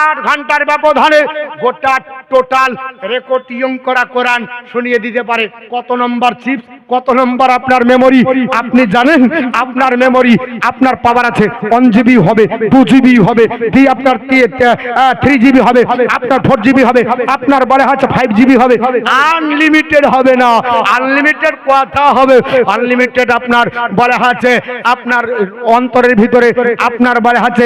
8 ঘন্টার ব্যবধানে গোটা টোটাল রেকর্ডিং করা কোরআন শুনিয়ে দিতে পারে। কত নম্বর চিপস? কত নম্বর আপনার মেমোরি আপনি জানেন? আপনার মেমোরি আপনার পাওয়ার আছে 1 GB হবে, 2 GB হবে, আপনার 3 GB হবে, আপনার 4 GB হবে, আপনার বলে হচ্ছে 5 GB হবে, আনলিমিটেড হবে না। আনলিমিটেড কথা হবে, আনলিমিটেড আপনার বলে হচ্ছে আপনার অন্তরের ভিতরে আপনার বলে হচ্ছে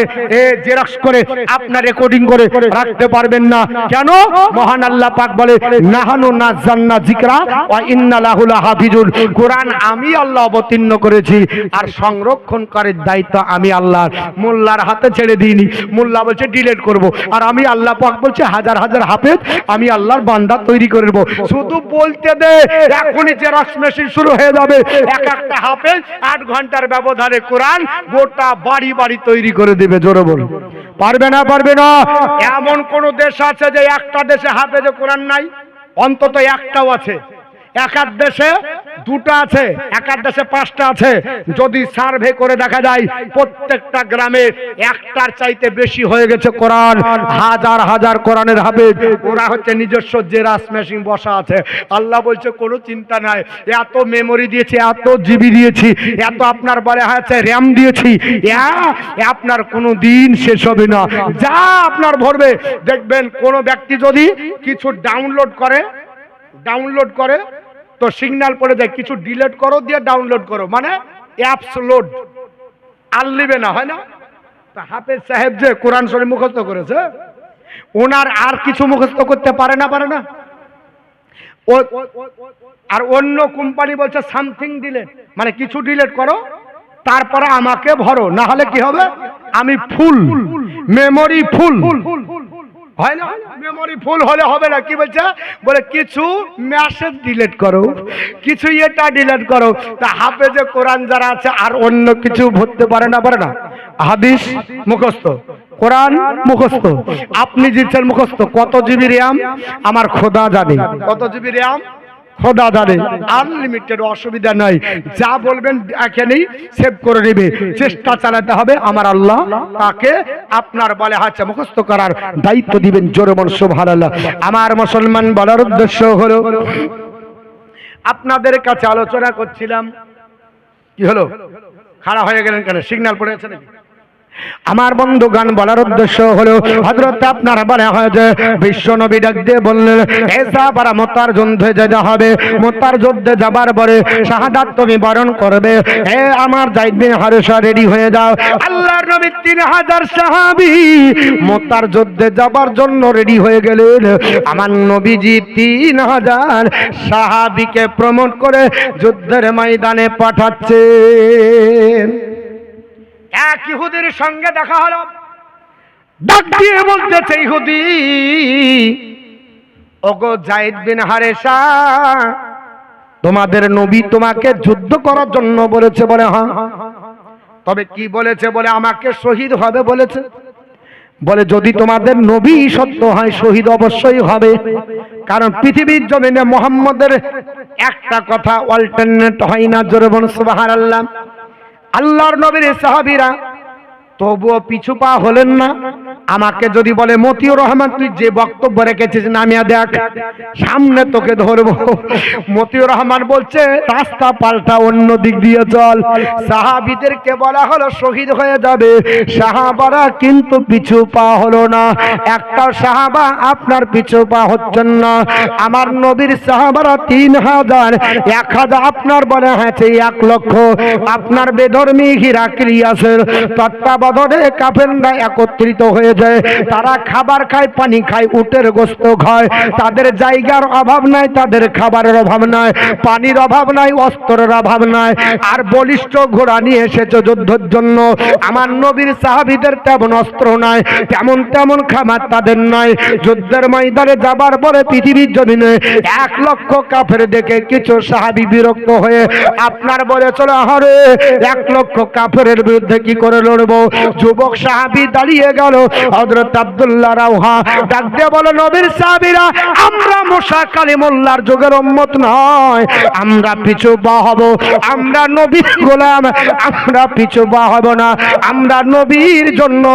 জেরক্স করে আপনার রেকর্ডিং করে রাখতে পারবেন না। কেন? মহান আল্লাহ পাক বলে নাহানু নাযালনা যিকরা ওয়া ইন্না লাহু লাহাফিজুন। কোরআন আমি আল্লাহ অবতীর্ণ করেছি আর সংরক্ষণ করার দায়িত্ব আমি আল্লাহ। মোল্লার হাতে ছেড়ে দিইনি। মোল্লা বলছে ডিলিট করব, আর আমি আল্লাহ পাক বলছে হাজার হাজার হাফেজ আমি আল্লাহর বান্দা তৈরি করে দেব। শুধু বলতে দে, এখনই জেরক্স মেশিন শুরু হয়ে যাবে। এক একটা হাফেজ 8 ঘন্টার ব্যবধানে কোরআন গোটা বাড়ি বাড়ি তৈরি করে দেবে। জোরে বলো, পারবে না? পারবে না। এমন কোন দেশ আছে যে একটা দেশে হাফেজে কোরআন নাই? অন্তত একটাও আছে। এক এক দেশে 2টা আছে, এক এক দেশে 5টা আছে। যদি সার্ভে করে দেখা যায় প্রত্যেকটা গ্রামে একটার চাইতে বেশি হয়ে গেছে কোরআন। হাজার হাজার কোরআনের হাফেজ, ওরা হচ্ছে নিজস্ব জেরক্স মেশিন বসা আছে। আল্লাহ বলছে কোনো চিন্তা নাই, এত মেমোরি দিয়েছি, এত জিবি দিয়েছি, এত আপনার বলে আছে র্যাম দিয়েছি, আপনার কোনো দিন শেষ হবে না। যা আপনার ভরবে। দেখবেন কোন ব্যক্তি যদি কিছু ডাউনলোড করে তো সিগন্যাল পড়ে যায়, কিছু ডিলিট করো দিয়ে ডাউনলোড করো, মানে অ্যাপস লোড আর লিবে না, হয় না? তা হাফেজ সাহেব যে কোরআন শরীফ মুখস্থ করেছে, ওনার আর কিছু মুখস্থ করতে পারে না? আর অন্য কোম্পানি বলছে সামথিং ডিলিট, মানে কিছু ডিলিট করো তারপরে আমাকে ভরো, না হলে কি হবে? আমি ফুল মেমোরি ফুল, হয় না? মেমোরি ফুল হলে হবে না। কি বলছে? বলে কিছু মেসেজ ডিলিট করো, কিছু এটা ডিলিট করো। তা হাফেজে কোরআন যারা আছে আর অন্য কিছু ভরতে পারে না? হাদিস মুখস্থ, কোরআন মুখস্থ, আপনি জিতছেন মুখস্থ। কত জিবি র্যাম আমার খোদা জানে, কত জিবি র্যাম খোদা জানে। আনলিমিটেড, অসুবিধা নাই। যা বলবেন এখানেই সেভ করে নেবে। চেষ্টা চালাতে হবে, আমার আল্লাহ তাকে আপনার বলে হাতে মুখস্থ করার দায়িত্ব দিবেন। জোরে বল সুবহানাল্লাহ। আমার মুসলমান বলার উদ্দেশ্য হলো, আপনাদের কাছে আলোচনা করছিলাম। কি হলো? খাড়া হয়ে গেলেন কেন? সিগন্যাল পড়েছে নাকি? আমার বন্ধুগান বলার উদ্দেশ্য হলো, হযরত আপনার বলা হয় যে বিশ্ব নবী ডাক দিয়ে বললেন, হে সাহাবারা, মুতার যুদ্ধে যেতে হবে। মুতার যুদ্ধে যাবার পরে শাহাদাত তুমি বরণ করবে। হে আমার যায়েদ বিন হারেসা, রেডি হয়ে যাও। আল্লাহর নবী 3000 সাহাবী মুতার যুদ্ধে যাবার জন্য রেডি হয়ে গেলেন। আমার নবীজি 3000 সাহাবীকে প্রমোট করে যুদ্ধের ময়দানে পাঠাচ্ছেন। এক ইহুদির সঙ্গে দেখা হলো, ডাক দিয়ে বলতেছে, ইহুদি, ওগো যায়েদ বিন হারেসা, তোমাদের নবী তোমাকে যুদ্ধ করার জন্য বলেছে। বলে হ্যাঁ। তবে কি বলেছে? বলে আমাকে শহীদ হবে বলেছে। বলে যদি তোমাদের নবী সত্য হয়, শহীদ অবশ্যই হবে। কারণ পৃথিবীর জমিনে মুহাম্মদের একটা কথা অল্টারনেট হয় না। জোরে বলুন সুবহানাল্লাহ। আল্লাহর নবীর সাহাবীরা তবুও পিছু পা হলেন না। আমাকে যদি বলে মতিউর রহমান, তুই যে বক্তব্য রেখেছিস নামিয়া দেখ, সামনে তোকে ধরবো। মতিউর রহমান বলছে রাস্তা পাল্টা, অন্য দিক দিয়ে চল। সাহাবীদেরকে বলা হলো শহীদ হয়ে যাবে, সাহাবারা কিন্তু পিছু পা হলো না। একটা সাহাবা আপনার পিছু পা হচ্ছেন না। আমার নবীর সাহাবারা 3000, 1000 আপনার বলে হয়েছে 1 লক্ষ। আপনার বেধর্মী হিরাক্লিয়াসের তত্ত্বাবধানে কাফেররা একত্রিত হয়ে যায়। তারা খাবার খায়, পানি খায়, উটের গোশত খায়। তাদের জায়গার অভাব নাই, তাদের খাবারের অভাব নাই, পানির অভাব নাই, অস্ত্রের অভাব নাই। আর বলিষ্ঠ ঘোড়া নিয়ে এসেছে যুদ্ধের জন্য। আমার নবীর সাহাবীদের তেমন অস্ত্র নাই, তেমন খাবার তাদের নাই। যুদ্ধের ময়দানে যাবার পরে পৃথিবীর জমিনে 1 লক্ষ কাফের দেখে কিছু সাহাবী বিরক্ত হয়ে আপনার বলে চলে, আরে 1 লক্ষ কাফেরের বিরুদ্ধে কি করে লড়বো? যুবক সাহাবী দাঁড়িয়ে গেল। হযরত আব্দুল্লাহ রাওহা ডাক দিয়ে বলে, নবীর সাহাবীরা, আমরা মুসা কালিমুল্লাহর যুগের উম্মত নয়, আমরা পিছু পা হব, আমরা নবীর গোলাম, আমরা পিছু পা হব না, আমরা নবীর জন্য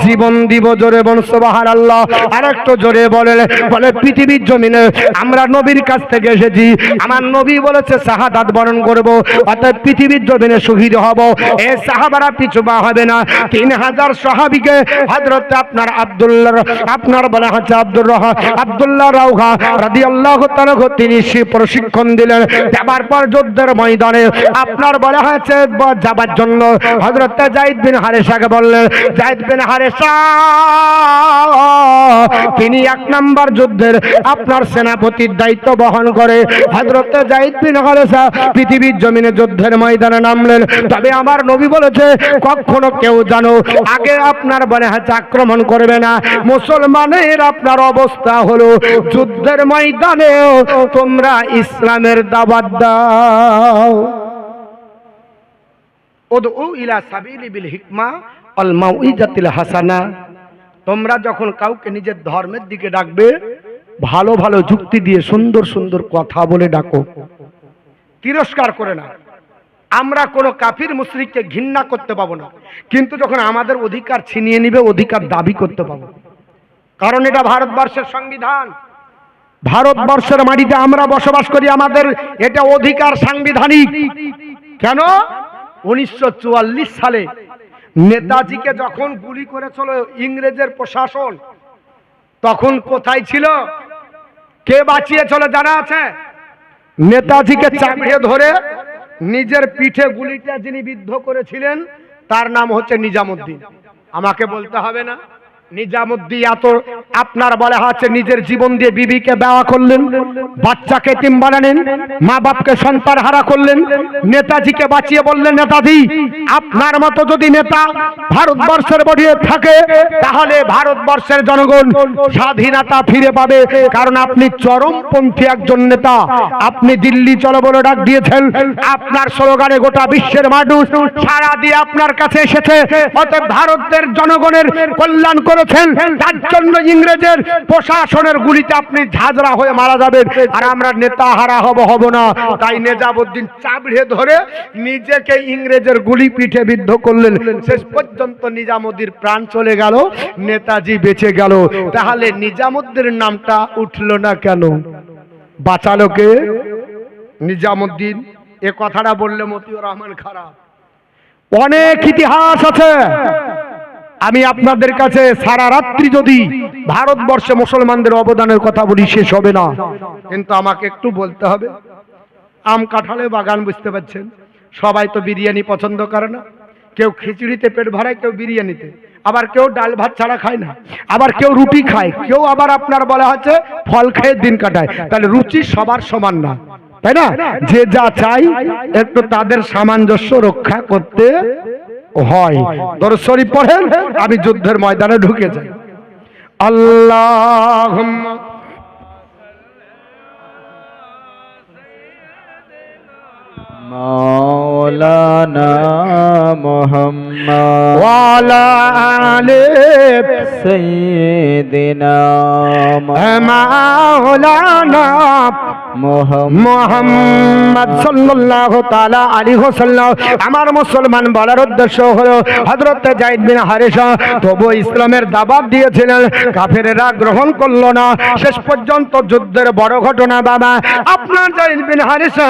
জীবন দিব। জোরে বল সুবহানাল্লাহ। আরেকটু জোরে বলে পৃথিবীর জমিনে আমরা নবীর কাছ থেকে এসেছি, আমার নবী বলেছে শাহাদাত বরণ করব, অর্থাৎ পৃথিবীর জমিনে শহীদ হব। এই সাহাবারা পিছু পা হবে না। 3000 সাহাবীকে হযরত আপনার বলা হচ্ছে আব্দুল্লাহ রাওহা রাদিয়াল্লাহু তাআলা তিনি প্রশিক্ষণ দিলেন। যাবার পর যুদ্ধের ময়দানে আপনার বলা হয়েছে যাবার জন্য হযরত যায়েদ বিন হারেসাকে বললেন, যায়েদ বিন হারেসা তিনি 1 নম্বর যুদ্ধের আপনার সেনাপতির দায়িত্ব বহন করে। হযরত যায়েদ বিন হারেসা পৃথিবীর জমিনে যুদ্ধের ময়দানে নামলেন। তবে আমার নবী বলেছে, কখনো কেউ জানো আগে আপনার বলে হচ্ছে আক্রমণ করবে না। মুসলমানের আপনার অবস্থা হলো যুদ্ধের ময়দানে তোমরা ইসলামের দাওয়াত দাও। উদউ ইলা সাবিলি বিল হিকমা ওয়াল মাউইজাতিল হাসানা। তোমরা যখন কাউকে নিজের ধর্মের দিকে ডাকবে, ভালো ভালো যুক্তি দিয়ে সুন্দর সুন্দর কথা বলে ডাকো, তিরস্কার করে না। আমরা কোনো কাফির মুশরিককে ঘৃণা করতে পাবো না, কিন্তু যখন আমাদের অধিকার ছিনিয়ে নিবে অধিকার দাবি করতে পাবো। কারণ এটা ভারতবর্ষের সংবিধান, ভারতবর্ষের মাটিতে আমরা বসবাস করি, আমাদের এটা অধিকার সাংবিধানিক। কেন? 1944 সালে নেতাজিকে যখন গুলি করেছিল ইংরেজের প্রশাসন, তখন কোথায় ছিল? কে বাঁচিয়েছিল জানা আছে? নেতাজিকে চাপড়ে ধরে নিজের পিঠে গুলিটা যিনি বিদ্ধ করেছিলেন তার নাম হচ্ছে নিজামুদ্দিন। আমাকে বলতে হবে না? নিজামুদ্দিন এত আপনার বলা হচ্ছে নিজের জীবন দিয়ে বিবিকে বিবাহ করলেন, বাচ্চাকে এতিম বানালেন, মা বাপকে সন্তান হারা করলেন। নেতাজিকে বাঁচিয়ে বললেন, নেতাজি আপনার মতো যদি নেতা ভারতবর্ষের বডিয়ে থাকে তাহলে ভারতবর্ষের জনগণ স্বাধীনতা ফিরে পাবে। কারণ আপনি চরমপন্থী একজন নেতা, আপনি দিল্লি চলো বলে ডাক দিয়েছেন, আপনার স্লোগানে গোটা বিশ্বের মানুষ সাড়া দিয়ে আপনার কাছে এসেছে। অতএব ভারতের জনগণের কল্যাণ করেছেন, তার জন্য ইংরেজের প্রশাসনের গুলিতে আপনি ঝাঁঝরা হয়ে মারা যাবেন, আর আমরা নেতা হারা হব না। তাই নিজামুদ্দিন চাপড়ে ধরে নিজেকে ইংরেজের গুলি পিঠে বিদ্ধ করলেন। শেষ পর্যন্ত নিজামুদ্দিন প্রাণ চলে গেল, নেতাজি বেঁচে গেল। তাহলে নিজামুদ্দিনের নামটা উঠলো না কেন? বাঁচালো কে? নিজামুদ্দিন। এ কথাটা বললে মতিউর রহমান খারাপ। অনেক ইতিহাস আছে, আমি আপনাদের কাছে সারা রাত্রি যদি ভারতবর্ষে মুসলমানদের অবদানের কথা বলি শেষ হবে না। কিন্তু আমাকে একটু বলতে হবে, আম কাঁঠালের বাগান, বুঝতে পারছেন? সবাই তো বিরিয়ানি পছন্দ করে না। কেউ খিচুড়িতে পেট ভরায়, কেউ বিরিয়ানিতে, আবার কেউ ডাল ভাত ছাড়া খায় না, আবার কেউ রুটি খায়, কেউ আবার আপনার বলা হচ্ছে ফল খেয়ে দিন কাটায়। তাহলে রুচি সবার সমান না, তাই না? যে যা চাই একটু তাদের সামঞ্জস্য রক্ষা করতে হয়। দরুদ শরীফ পড়েন, আমি যুদ্ধের ময়দানে ঢুকে যাই। আল্লাহুম্মা মাওলানা মুহাম্মদ ওয়া আলা আলি সাইয়্যিদিনা মাওলানা মুহাম্মদ সাল্লাল্লাহু তাআলা আলাইহি ওয়াসাল্লাম। আমার মুসলমান বলার উদ্দেশ্য হলো হযরত যায়েদ বিন হারেসা তবু ইসলামের দাওয়াত দিয়েছিলেন, কাফেরেরা গ্রহণ করলো না। শেষ পর্যন্ত যুদ্ধের বড় ঘটনা বাবা, আপনার যায়েদ বিন হারেসা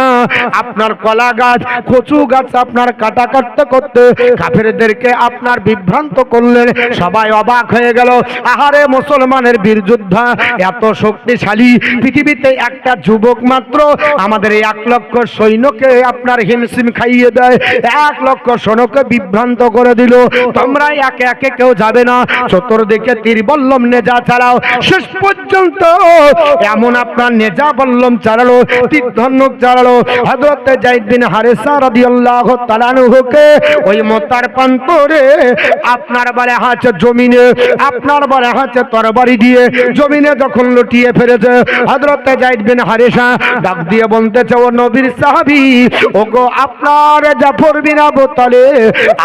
আপনার কলা গাছ, কচু গাছ আপনার কাটা কাটতে করতে কাফেরদেরকে আপনার বিভ্রান্ত করলেন। সবাই অবাক হয়ে গেল, আহারে মুসলমানের বীর যোদ্ধা এত শক্তিশালী, পৃথিবীতে একটা যুবক মাত্র আমাদের 1 লক্ষ সৈন্যকে আপনার হিমশিম খাইয়ে দেয়, 1 লক্ষ সৈন্যকে বিভ্রান্ত করে দিল। তোমরা একে একে কেউ যাবে না, চতুর্দিকে তীর বল্লম নেজা চালাও। শেষ পর্যন্ত এমন আপনার নেজা বল্লম চালালো, তীর ধনুক চালালো। হযরত যায়েদ বিন হারেসা রাদিয়াল্লাহু রাদিয়াল্লাহু তাআলা আনহুকে ওই মক্কার প্রান্তরে আপনার বলে হাতে জমিনে আপনার বলে হাতে তরবারি দিয়ে জমিনে যখন লুটিয়ে ফেলেছে হযরত যায়েদ বিন হারিসা ডাক দিয়ে বলতেছে, ও নবীর সাহাবী, ওগো আপনার জাফর বিন আবু তালেব,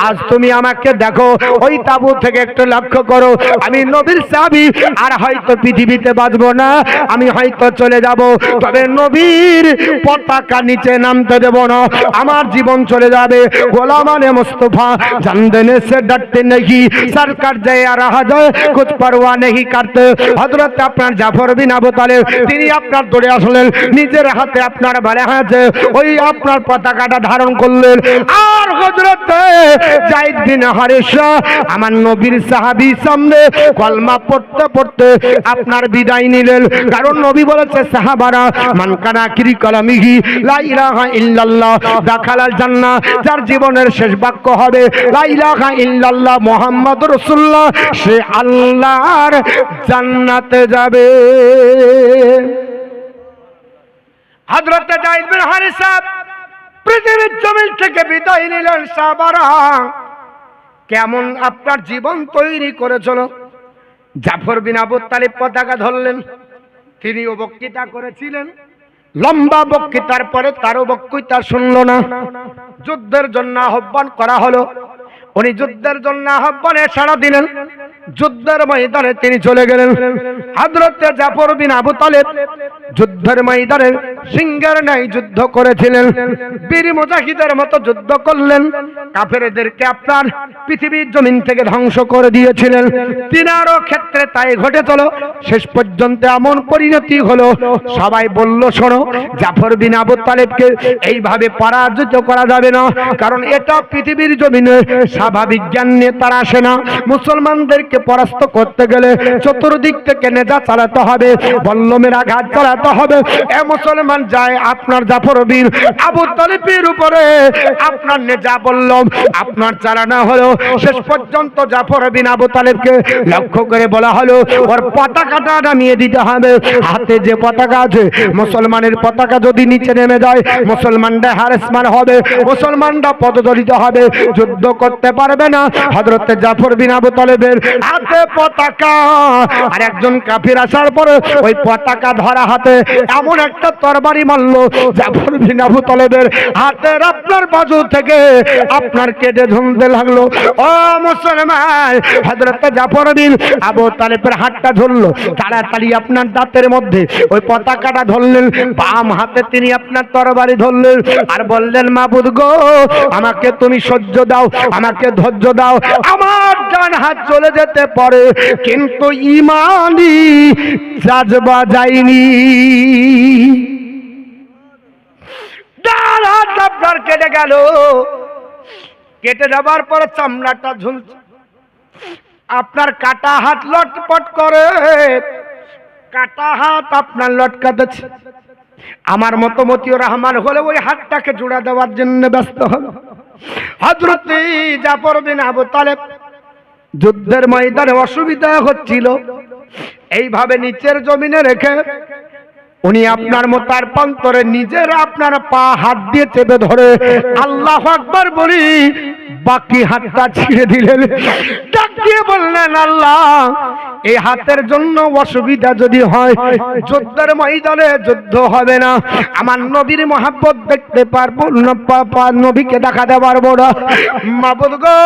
আজ তুমি আমাকে দেখো, ওই তাবু থেকে একটু লক্ষ্য করো, আমি নবীর সাহাবী আর হয়তো পৃথিবীতে বাঁচবো না, আমি হয়তো চলে যাব, তবে নবীর পতাকা নিচে নামতে দেব না, আমার জীবন চলে যাবে। গোলামানে মুস্তফা জান देने से डरते नहीं, सरकार जाए आ रहा जाए कुछ परवाह नहीं करते। হযরত আপনার জাফর বিন আবু তালেব তিনি আপনার দৌড়ে আসলেন, নিজের হাতে আপনার বালে হাতে ওই আপনার পতাকাটা ধারণ করলেন, আর হযরত যায়েদ বিন হারিসা আমার নবীর সাহাবী সামনে কলমা পড়তে পড়তে আপনার বিদায় নিলেন। কারণ নবী বলেছে, সাহাবারা মান কানা আখিরি কালামিহি লা ইলাহা ইল্লাল্লাহ দাখালাল জান্নাহ, যার জীবনের শেষ বাক্য হবে লা ইলাহা ইল্লাল্লাহ মুহাম্মাদুর রাসূলুল্লাহ, সে আল্লাহর জান্নাতে যাবে। হযরত যায়েদ বিন হারিসা পৃথিবীর জমিন থেকে বিদায় নিলেন। সাহাবারা কেমন আপনার জীবন তৈরি করেছিল। জাফর বিন আবু তালেব পতাকা ধরলেন, তিনিও বক্তৃতা করেছিলেন, লম্বা বক্তৃতার পরে তারও বক্তৃতা শুনল না। যুদ্ধের জন্য আহ্বান করা হলো, উনি যুদ্ধের জন্য আহ্বানে সাড়া দিলেন, যুদ্ধের ময়দানে তিনি চলে গেলেন। হযরত জাফর বিন আবু তালেব যুদ্ধের ময়দানে সিংহের ন্যায় যুদ্ধ করেছিলেন, বীর মুজাহিদের মতো যুদ্ধ করলেন, কাফেরদেরকে আপনার পৃথিবীর জমিন থেকে ধ্বংস করে দিয়েছিলেন। তিনারও ক্ষেত্রে তাই ঘটেছিল। শেষ পর্যন্ত এমন পরিণতি হলো, সবাই বলল, শোনো, জাফর বিন আবু তালেবকে এইভাবে পরাজিত করা যাবে না, কারণ এটা পৃথিবীর জমিনে স্বাভাবিক জ্ঞান নিয়ে তারা আসে না। মুসলমানদেরকে পরাস্ত করতে গেলে চতুর্দিক থেকে নেজা চালাতে হবে, বল্লমের আঘাত চালাতে হবে। এ মুসলমান যায় আপনার জাফর বিন আবু তালেবের উপরে আপনার নেজা বল্লম আপনার চালানো হলো। শেষ পর্যন্ত জাফর বিন আবু তালেবকে লক্ষ্য করে বলা হলো, ওর পতাকাটা নামিয়ে দিতে হবে। হাতে যে পতাকা আছে, মুসলমানের পতাকা যদি নিচে নেমে যায়, মুসলমানরা হারেসমান হবে, মুসলমানরা পদদলিত হবে, যুদ্ধ করতে পারবে না। হযরত জাফর বিন আবু তালেবের হাতে পতাকা, আর একজন কাফির আসার পরে ওই পতাকা ধরা হাতে এমন একটা তরবারি মারল, জাফর বিন আবু তালেবের হাতের আপনার বাজু থেকে আপনার কেটে ঝুলতে লাগলো। ও মুসলমান, হযরত জাফর বিন আবু তালেবের হাতটা ধরলো, তাড়াতাড়ি আপনার দাঁতের মধ্যে ওই পতাকাটা ধরলেন, বাম হাতে তিনি আপনার তরবারি ধরলেন, আর বললেন, মাবুদ গো, আমাকে তুমি সহ্য দাও, আমাকে ধৈর্য দাও, আমার ডান হাত চলে যেতে পারে, কিন্তু ইমানি জাজবা যায়নি। ডান হাত আপনার কেটে গেল, কেটে যাবার পর চামড়াটা ঝুলছে, আপনার কাটা হাত লটপট করে, কাটা হাত আপনার লটকাতেছে। আমার মতো মতিউর রহমান হলে ওই হাতটাকে জোড়া দেওয়ার জন্য ব্যস্ত হল। হযরত জাফর বিন আবু তালেব যুদ্ধের ময়দানে অসুবিধা হচ্ছিল, এইভাবে নিচের জমিনে রেখে উনি আপনার মোতার প্রান্তরে নিজের আপনার পা হাত দিয়ে চেপে ধরে আল্লাহু আকবার বলি বাকি হাতটা ছিঁড়ে দিলেন। ডাক দিয়ে বললেন, আল্লাহ, এই হাতের জন্য অসুবিধা যদি হয়, যুদ্ধের ময়দানে যুদ্ধ হবে না, আমার নবীর মহব্বত দেখতে পারবো না, নবীকে দেখাতে পারবো না। মাবুদ গো,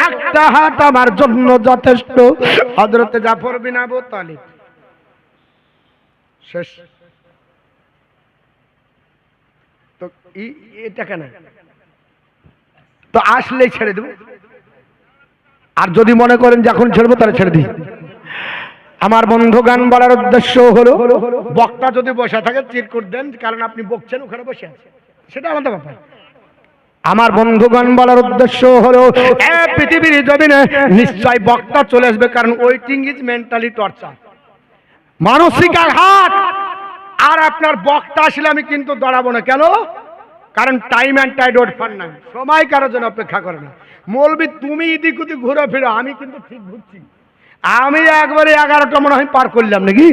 একটা হাত আমার জন্য যথেষ্ট। হযরত জাফর বিন আবু তালেব শেষ। তো এটা কেন তো আসলেই ছেড়ে দেব, আর যদি মনে করেন যে এখন ছেড়বো তাহলে ছেড়ে দিই। আমার বন্ধুগান বলার উদ্দেশ্য হলো, বক্তা যদি বসে থাকে চিরকুট দেন, কারণ আপনি বকছেন ওখানে বসে আছেন, সেটা আলাদা ব্যাপার। আমার বন্ধুগণ বলার উদ্দেশ্য হলো, পৃথিবীর জমিনে নিশ্চয় বক্তা চলে আসবে, কারণ ওয়েটিং ইজ মেন্টালি টর্চার, মানসিক আঘাত। আর আপনার বক্তা আসলে আমি কিন্তু দাঁড়াবো না। কেন? কারণ time and tide wait for none, সময় কারোর জন্য অপেক্ষা করে না। মৌলবি তুমি এদিক ওদিক ঘুরে ফিরো, আমি কিন্তু ঠিক ঘুরছি। আমি একবারে 11টা মনে হয় পার করলাম নাকি?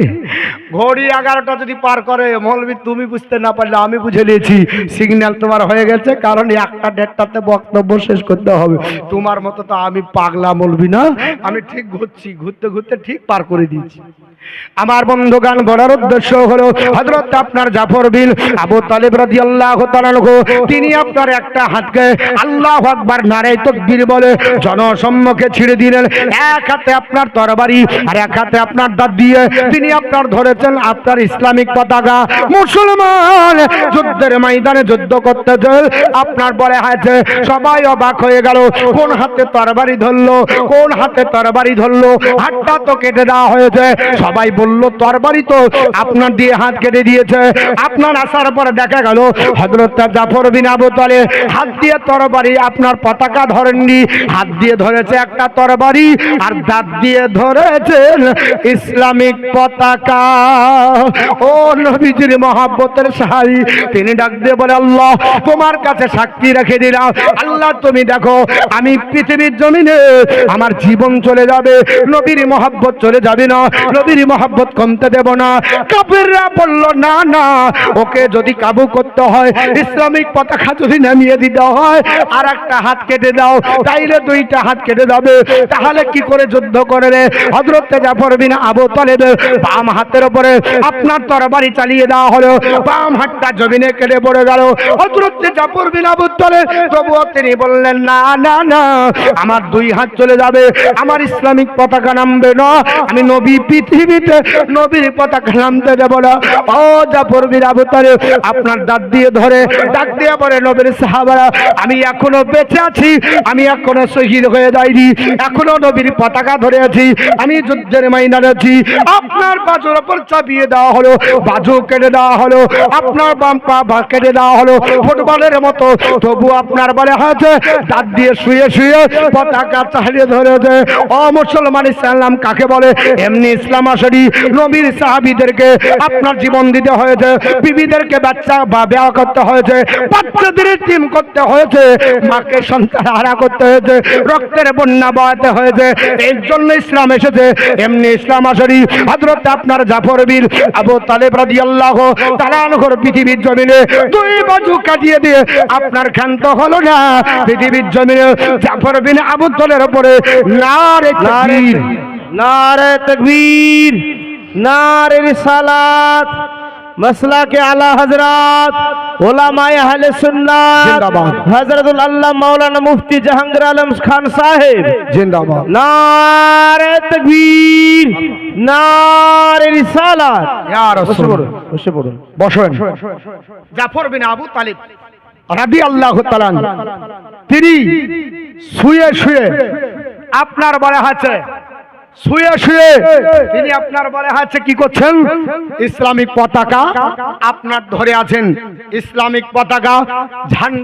ঘড়ি 11টা যদি পার করে মৌলবি তুমি বুঝতে না পারলে আমি বুঝে নিয়েছি সিগন্যাল তোমার হয়ে গেছে, কারণ 1টা 1:30তে বক্তব্য শেষ করতে হবে। তোমার মতো তো আমি পাগলা মৌলবি না, আমি ঠিক ঘুরছি, ঘুরতে ঘুরতে ঠিক পার করে দিয়েছি। আমার বন্ধুগান বলার উদ্দেশ্য হলো হযরত আপনার জাফর বিন আবু তালিব রাদিয়াল্লাহু তাআলা আনহু তিনি আপনার একটা হাতকে আল্লাহু আকবার নারে তাকবীর বলে জনসম্মুখে ছিঁড়ে দিলেন। এক হাতে আপনার তরবারি আর এক হাতে আপনার দাঁত দিয়ে তিনি আপনার ধরেছেন আপনার ইসলামিক পতাকা। মুসলমান যুদ্ধের ময়দানে যুদ্ধ করতেছে, আপনার বলে হয়েছে সবাই অবাক হয়ে গেল, কোন হাতে তরবারি ধরলো, কোন হাতে তরবারি ধরলো, হাতটা তো কেটে দেওয়া হয়েছে। সবাই বলল তরবারি তো আপনার দিয়ে হাত কেটে দিয়েছে। আপনার আসার পরে দেখা গেল হযরত জাফর বিন আবু তালিব হাত দিয়ে তরবারি আপনার পতাকা ধরেননি, হাত দিয়ে ধরেছে একটা তরবারি আর দাঁত দিয়ে ধরেছেন ইসলামিক পতাকা। ও নবীজির মহব্বতের সাহাবী, তিনি ডাক দিয়ে বলে আল্লাহ তোমার কাছে সাক্ষী রেখে দিলাম, আল্লাহ তুমি দেখো আমি পৃথিবীর জমিনে আমার জীবন চলে যাবে, নবীর মহব্বত চলে যাবে না, নবীর মহব্বত কমতে দেব না। কাফেররা বলল না না, ওকে যদি কাবু করতে হয়, ইসলামিক পতাকা যদি নামিয়ে দিতে হয় আর একটা হাত কেটে দাও, তাইলে 2টা হাত কেটে যাবে, তাহলে কি করে যুদ্ধ করে রে? হযরত জাফর বিন আবু তালিবের বাম হাতের উপরে আপনার তরবারি চালিয়ে দেওয়া হলো, বাম হাতটা জমিনে কেটে পড়ে গেল। হযরত জাফর বিন আবু তালিব তবুও তিনি বললেন না না না, আমার 2 হাত চলে যাবে, আমার ইসলামিক পতাকা নামবে না, আমি নবী পৃথিবীতে নবীর পতাকা নামতে দেব না। ও জাফর বিন আবু তালিব আপনার দাঁত দিয়ে ধরে ডাক দিয়ে বলে নবীর সাহাবারা আমি এখনো বেঁচে আছি, আমি এখনো শহীদ হয়ে যাইনি, এখনো নবীর পতাকা ধরে আছি, আমি যুদ্ধের ময়দানে আছি। আপনার বাজুর উপর চাপিয়ে দেওয়া হলো, বাজু কেটে দেওয়া হলো, আপনার বাম পা কেটে দেওয়া হলো ফুটবলের মতো, তবু আপনার বলে হয়েছে দাঁত দিয়ে শুয়ে শুয়ে পতাকা চালিয়ে ধরেছে। ও মুসলমান, ইসলাম কাকে বলে? এমনি ইসলাম আসেনি, নবীর সাহাবীদেরকে আপনার জীবন দিতে হয়েছে, বিবিদেরকে বাচ্চা বা বিয়ে করতে হয়েছে, বাচ্চাদের টিম করতে হয়েছে, মাকে সন্তান হারা করতে হয়েছে, রক্তের বন্যা বয়াতে হয়েছে, এর জন্য ইসলাম এসেছে। এমনি ইসলাম আসেনি হযরত আপনার জাফর বিন আবু তালিব রাদিয়াল্লাহু তাআলা আনহুর পৃথিবীর জমিনে 2 বাজু কাটিয়ে দিয়ে আপনার ক্ষান্ত হলো না। পৃথিবীর জমিনে জাফর বিন আবু তালিবের উপরে নারে তাকবীর, নারে তকবীর, নারে রিসালাত, মাসলাকে আলা হযরত উলামায়ে আহলে সুন্নাত জিন্দাবাদ। হযরতুল আল্লাহ মাওলানা মুফতি জাহাঙ্গীর আলম খান সাহেব জিন্দাবাদ। নারে তকবীর, নারে রিসালাত। ইয়া রাসূল বসে পড়ুন। বসেন। জাফর বিন আবু তালিব রাদিয়াল্লাহু তাআলা আনহু তিনি শুয়ে শুয়ে আপনার বলা আছে, শুয়ে শুয়ে তিনি আপনার বলে আছে কি করছেন? ইসলামিক পতাকা আপনার ধরে আছেন, ইসলামিক পতাকা ঝান্ডা